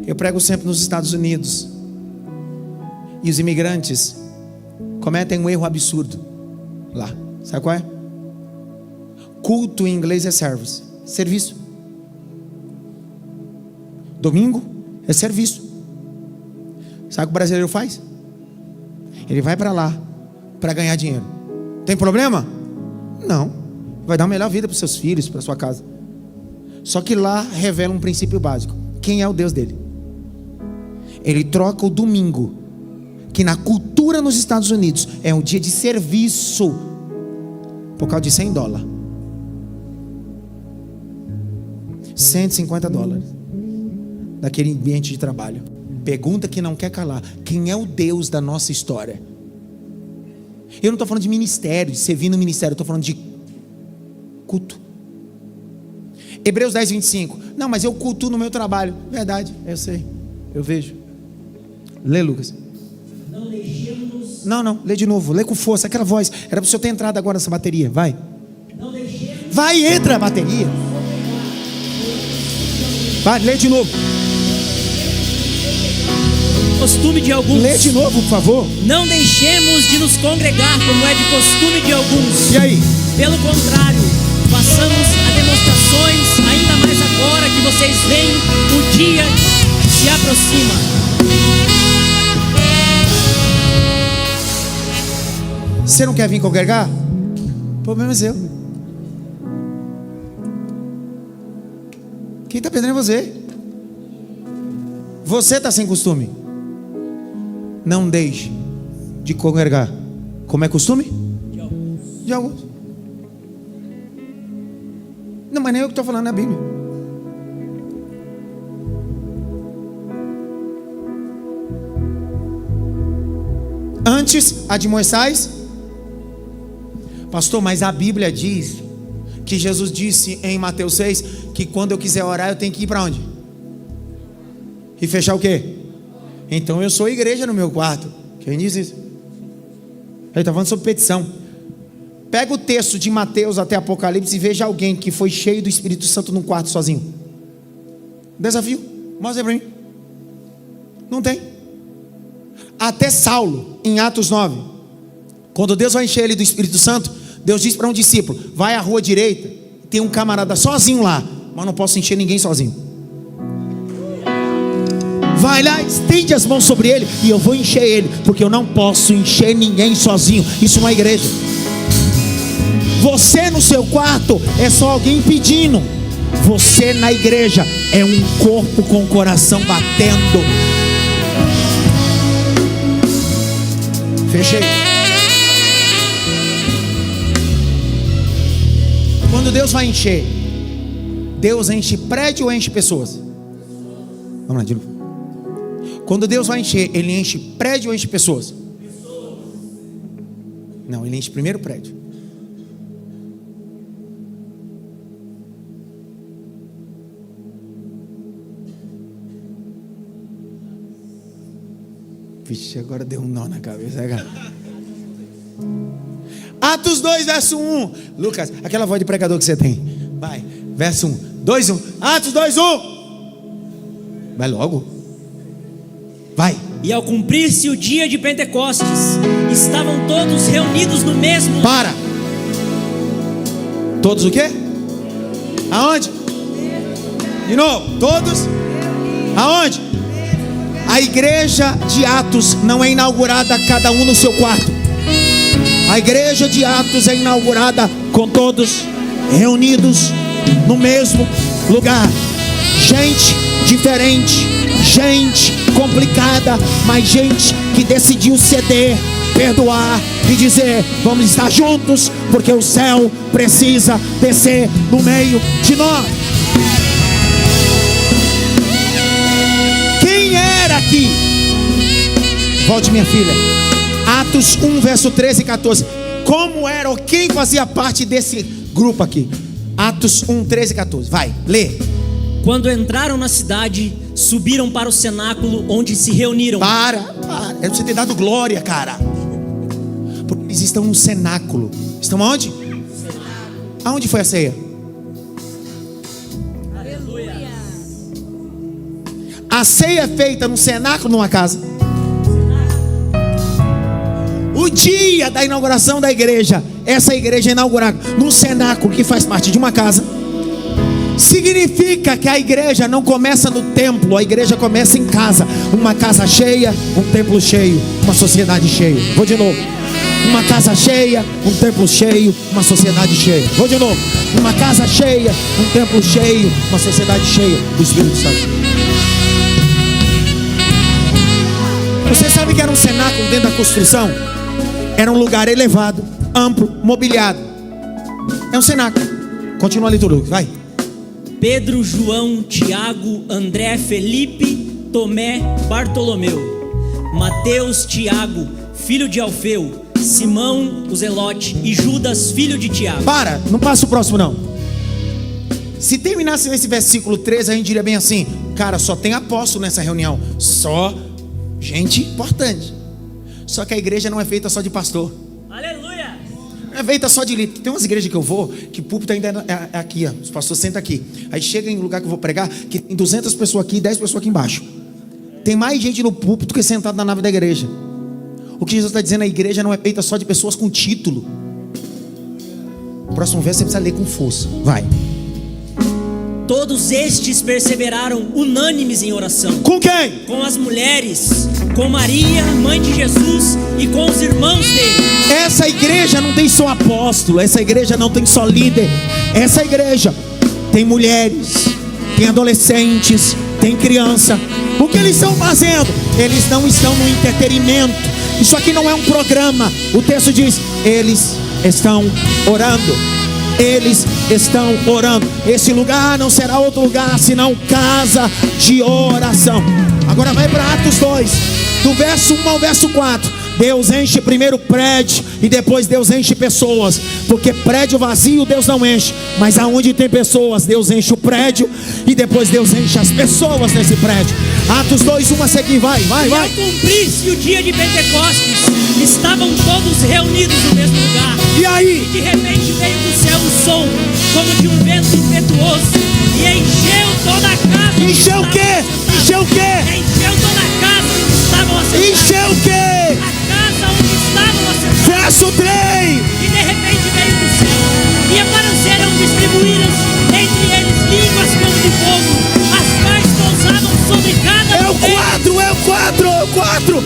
Eu prego sempre nos Estados Unidos. E os imigrantes cometem um erro absurdo lá. Sabe qual é? Culto em inglês é service. Serviço. Domingo é serviço. Sabe o que o brasileiro faz? Ele vai para lá para ganhar dinheiro. Tem problema? Não. Vai dar uma melhor vida para os seus filhos, para sua casa. Só que lá revela um princípio básico. Quem é o Deus dele? Ele troca o domingo, que na cultura nos Estados Unidos é um dia de serviço, por causa de $100. $150 daquele ambiente de trabalho. Pergunta que não quer calar: quem é o Deus da nossa história? Eu não estou falando de ministério, de servir no ministério, eu estou falando de culto. Hebreus 10:25. Não, mas eu cultuo no meu trabalho. Verdade, eu sei, eu vejo. Lê, Lucas. Não deixemos. Não, lê de novo, lê com força, aquela voz. Era para o senhor ter entrado agora nessa bateria, vai. Não deixemos. Vai, entra a bateria. Vai, lê de novo. Costume de alguns. Lê de novo, por favor. Não deixemos de nos congregar, como é de costume de alguns. E aí? Pelo contrário, façamos a demonstrações, ainda mais agora que vocês veem o dia se aproxima. Você não quer vir congregar? O problema é seu. Quem está perdendo é você. Você está sem costume. Não deixe de congregar. Como é costume? De alguns. Não, mas nem eu que estou falando na Bíblia. Antes admoestais. Pastor, mas a Bíblia diz que Jesus disse em Mateus 6 que quando eu quiser orar eu tenho que ir para onde? E fechar o quê? Então eu sou igreja no meu quarto. Quem diz isso? Ele está falando sobre petição. Pega o texto de Mateus até Apocalipse e veja alguém que foi cheio do Espírito Santo num quarto sozinho. Desafio, mostra para mim. Não tem. Até Saulo, em Atos 9, quando Deus vai encher ele do Espírito Santo, Deus diz para um discípulo: vai à rua direita, tem um camarada sozinho lá, mas não posso encher ninguém sozinho. Vai lá, estende as mãos sobre ele e eu vou encher ele, porque eu não posso encher ninguém sozinho. Isso não é igreja. Você no seu quarto é só alguém pedindo. Você na igreja é um corpo com o coração batendo. Fechei. Quando Deus vai encher, Deus enche prédio ou enche pessoas? Vamos lá, de novo. Quando Deus vai encher, Ele enche prédio ou enche pessoas? Não, Ele enche primeiro o prédio. Vixe, agora deu um nó na cabeça, cara. Atos 2, verso 1. Lucas, aquela voz de pregador que você tem. Vai, verso 1, 2, 1. Atos 2, 1. Vai logo. Vai. E ao cumprir-se o dia de Pentecostes, estavam todos reunidos no mesmo. Para. Todos o quê? Aonde? De novo. Todos? Aonde? A igreja de Atos não é inaugurada cada um no seu quarto. A igreja de Atos é inaugurada com todos reunidos no mesmo lugar. Gente diferente, gente complicada, mas gente que decidiu ceder, perdoar e dizer: vamos estar juntos, porque o céu precisa descer no meio de nós. Quem era aqui? Volte, minha filha. Atos 1, verso 13 e 14. Como era ou quem fazia parte desse grupo aqui? Atos 1, 13 e 14. Vai, lê. Quando entraram na cidade, subiram para o cenáculo onde se reuniram. Para. É pra você ter dado glória, cara. Porque eles estão no cenáculo. Estão aonde? Cenáculo. Aonde foi a ceia? Aleluia. A ceia é feita no cenáculo, numa casa. O dia da inauguração da igreja, essa igreja é inaugurada num cenáculo que faz parte de uma casa. Significa que a igreja não começa no templo, a igreja começa em casa. Uma casa cheia, um templo cheio, uma sociedade cheia. Vou de novo. Uma casa cheia, um templo cheio, uma sociedade cheia. Vou de novo. Uma casa cheia, um templo cheio, uma sociedade cheia do Espírito Santo. Você sabe que era um cenáculo dentro da construção? Era um lugar elevado, amplo, mobiliado. É um cenáculo. Continua a leitura, vai. Pedro, João, Tiago, André, Felipe, Tomé, Bartolomeu, Mateus, Tiago, filho de Alfeu, Simão, o Zelote e Judas, filho de Tiago. Para, não passa o próximo não. Se terminasse nesse versículo 13, a gente diria bem assim: cara, só tem apóstolo nessa reunião, só gente importante. Só que a igreja não é feita só de pastor, Aleluia! não é feita só de líder. Tem umas igrejas que eu vou, que o púlpito ainda é aqui, ó. Os pastores sentam aqui. Aí chega em um lugar que eu vou pregar, que tem 200 pessoas aqui e 10 pessoas aqui embaixo. Tem mais gente no púlpito que sentado na nave da igreja. O que Jesus está dizendo, a igreja não é feita só de pessoas com título. O próximo verso você precisa ler com força. Vai. Todos estes perseveraram unânimes em oração. Com quem? Com as mulheres, com Maria, mãe de Jesus, e com os irmãos dele. Essa igreja não tem só apóstolo, essa igreja não tem só líder. Essa igreja tem mulheres, tem adolescentes, tem criança. O que eles estão fazendo? Eles não estão no entretenimento. Isso aqui não é um programa. O texto diz: eles estão orando. Eles estão orando. Esse lugar não será outro lugar senão casa de oração. Agora vai para Atos 2, do verso 1 ao verso 4. Deus enche primeiro prédio e depois Deus enche pessoas. Porque prédio vazio Deus não enche, mas aonde tem pessoas, Deus enche o prédio e depois Deus enche as pessoas nesse prédio. Atos 2, 1 a seguir, vai. E ao cumprir-se o dia de Pentecostes, estavam todos reunidos no mesmo lugar. E aí? E de repente veio do céu um som, como de um vento impetuoso, e encheu toda a casa. Encheu o quê? Encheu o quê? Encheu toda a casa onde estavam assentados. Encheu o quê? A casa onde estavam assentados. Verso 3. E de repente veio do céu, e apareceram distribuídas entre eles línguas como de fogo, as quais pousavam sobre cada É o 4.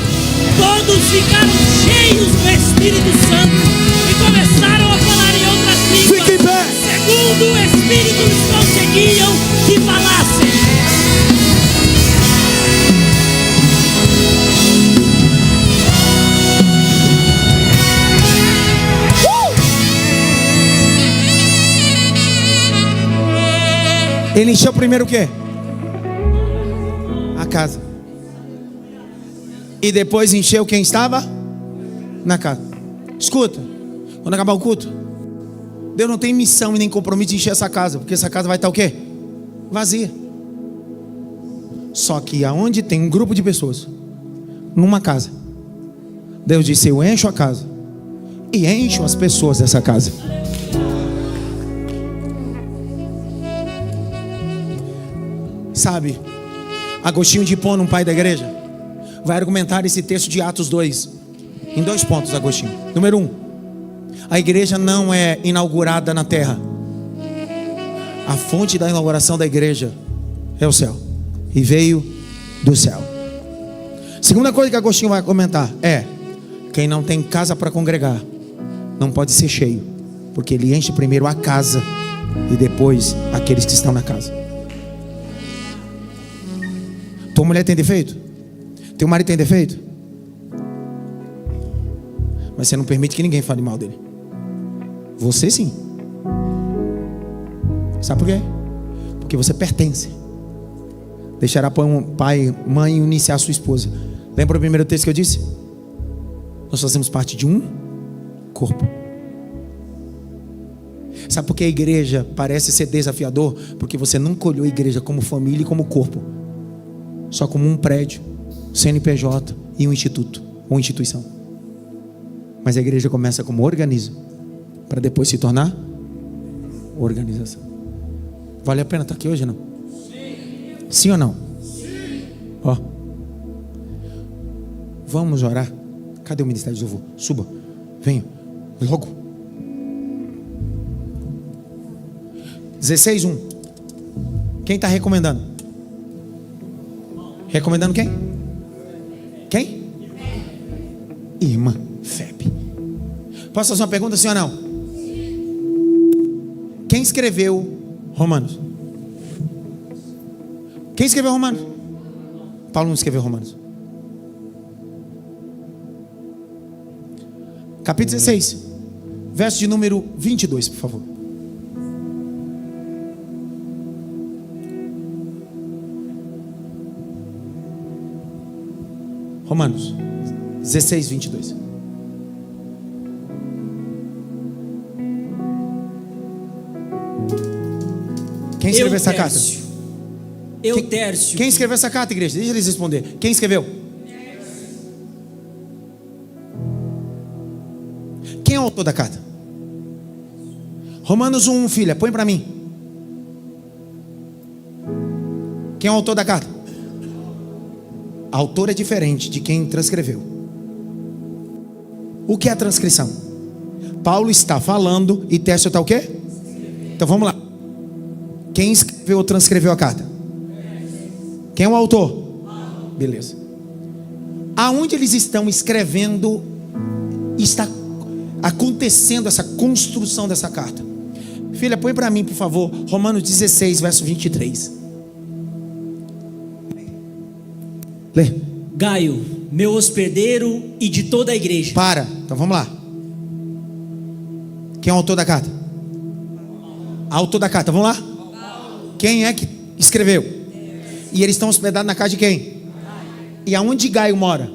Todos ficaram cheios do Espírito Santo e começaram a falar em outras línguas, Fique em pé. segundo o Espírito lhes concediam que falassem. Ele encheu primeiro o quê? A casa. E depois encheu quem estava na casa. Escuta, quando acabar o culto, Deus não tem missão e nem compromisso de encher essa casa, porque essa casa vai estar o quê? Vazia. Só que aonde tem um grupo de pessoas, numa casa, Deus disse: eu encho a casa e encho as pessoas dessa casa. Sabe, Agostinho de Hipona, um pai da igreja, vai argumentar esse texto de Atos 2 em 2 pontos, Agostinho. Número 1, a igreja não é inaugurada na terra. A fonte da inauguração da igreja é o céu, e veio do céu. Segunda coisa que Agostinho vai comentar é: quem não tem casa para congregar não pode ser cheio, porque ele enche primeiro a casa e depois aqueles que estão na casa. Tua mulher tem defeito? Teu marido tem defeito? Mas você não permite que ninguém fale mal dele. Você sim. Sabe por quê? Porque você pertence. Deixará pai, mãe iniciar a sua esposa. Lembra o primeiro texto que eu disse? Nós fazemos parte de um corpo. Sabe por que a igreja parece ser desafiador? Porque você nunca olhou a igreja como família e como corpo, só como um prédio, CNPJ e um instituto ou instituição. Mas a igreja começa como organismo, para depois se tornar organização. Vale a pena estar aqui hoje, não? Sim ou não? Ó, vamos orar. Cadê o ministério de louvor? Suba, venha, logo. 16:1. Quem está recomendando? Recomendando quem? Quem? Irmã Febe. Posso fazer uma pergunta, sim ou não? Quem escreveu Romanos? Quem escreveu Romanos? Paulo não escreveu Romanos. Capítulo 16, verso de número 22, por favor. Romanos 16, 22. Quem escreveu essa carta? Eutércio. Quem escreveu essa carta, igreja? Deixa eles responder. Quem escreveu? Quem é o autor da carta? Romanos 1, filha, põe para mim. Quem é o autor da carta? Autor é diferente de quem transcreveu. O que é a transcrição? Paulo está falando e Tércio está o quê? Então vamos lá. Quem escreveu ou transcreveu a carta? Quem é o autor? Beleza. Aonde eles estão escrevendo, está acontecendo essa construção dessa carta. Filha, põe para mim, por favor, Romanos 16, verso 23. Lê. Gaio, meu hospedeiro e de toda a igreja. Para, então vamos lá. Quem é o autor da carta? Autor da carta, vamos lá? Quem é que escreveu? E eles estão hospedados na casa de quem? E aonde Gaio mora?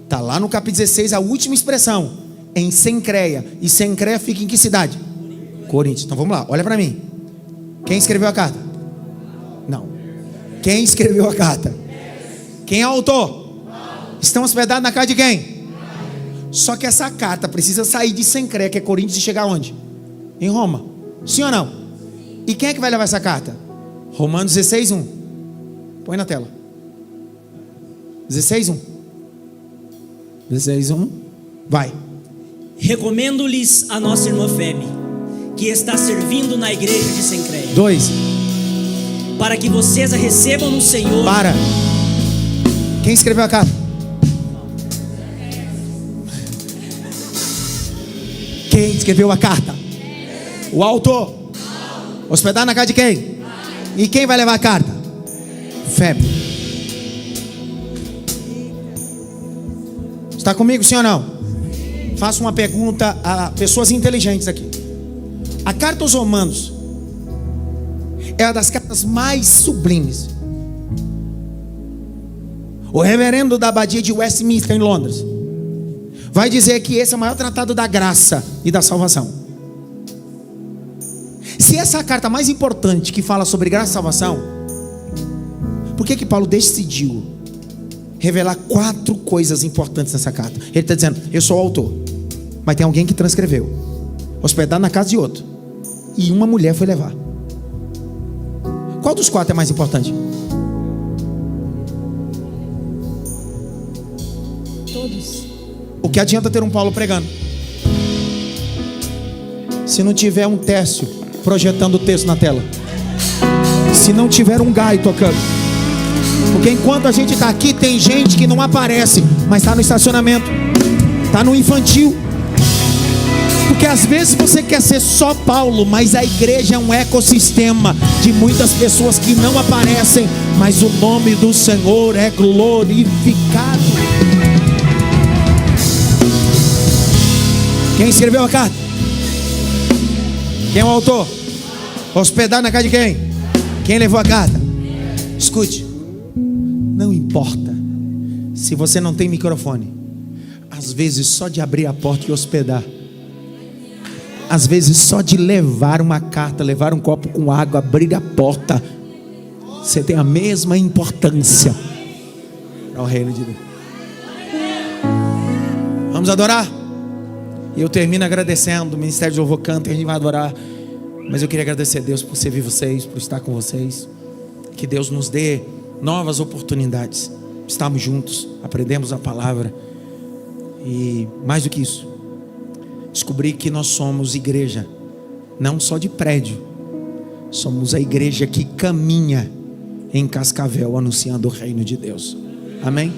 Está lá no capítulo 16, a última expressão, em Cencreia. E Cencreia fica em que cidade? Coríntios. Então vamos lá, olha para mim. Quem escreveu a carta? Não. Quem escreveu a carta? Quem é o autor? Estão hospedados na casa de quem? Só que essa carta precisa sair de Cencreia, que é Coríntios, e chegar onde? Em Roma. Sim ou não? E quem é que vai levar essa carta? Romanos 16, 1. Põe na tela. 16, 1. 16, 1. Vai. Recomendo-lhes a nossa irmã Febe, que está servindo na igreja de Cencreia, 2. para que vocês a recebam no Senhor. Para. Quem escreveu a carta? Quem escreveu a carta? O autor. Hospedar na casa de quem? E quem vai levar a carta? Febe. Está comigo, sim ou não? Faço uma pergunta a pessoas inteligentes aqui. A carta aos Romanos é uma das cartas mais sublimes. O reverendo da abadia de Westminster, em Londres, vai dizer que esse é o maior tratado da graça e da salvação. Se essa é a carta mais importante que fala sobre graça e salvação, por que Paulo decidiu revelar 4 coisas importantes nessa carta? Ele está dizendo, eu sou o autor, mas tem alguém que transcreveu, hospedado na casa de outro, e uma mulher foi levar. Qual dos 4 é mais importante? Todos. O que adianta ter um Paulo pregando se não tiver um Tércio projetando o texto na tela, se não tiver um Gaio tocando? Porque enquanto a gente está aqui, tem gente que não aparece, mas está no estacionamento, está no infantil. Porque às vezes você quer ser só Paulo, mas a igreja é um ecossistema de muitas pessoas que não aparecem, mas o nome do Senhor é glorificado. Quem escreveu a carta? Quem é o autor? Hospedado na casa de quem? Quem levou a carta? Escute, não importa se você não tem microfone, às vezes só de abrir a porta e hospedar, às vezes só de levar uma carta, levar um copo com água, abrir a porta, você tem a mesma importância ao reino de Deus. Vamos adorar? E eu termino agradecendo. O Ministério de Louvor canta e a gente vai adorar. Mas eu queria agradecer a Deus por servir vocês, por estar com vocês. Que Deus nos dê novas oportunidades. Estamos juntos, aprendemos a palavra. E mais do que isso, descobri que nós somos igreja, não só de prédio. Somos a igreja que caminha em Cascavel, anunciando o reino de Deus. Amém?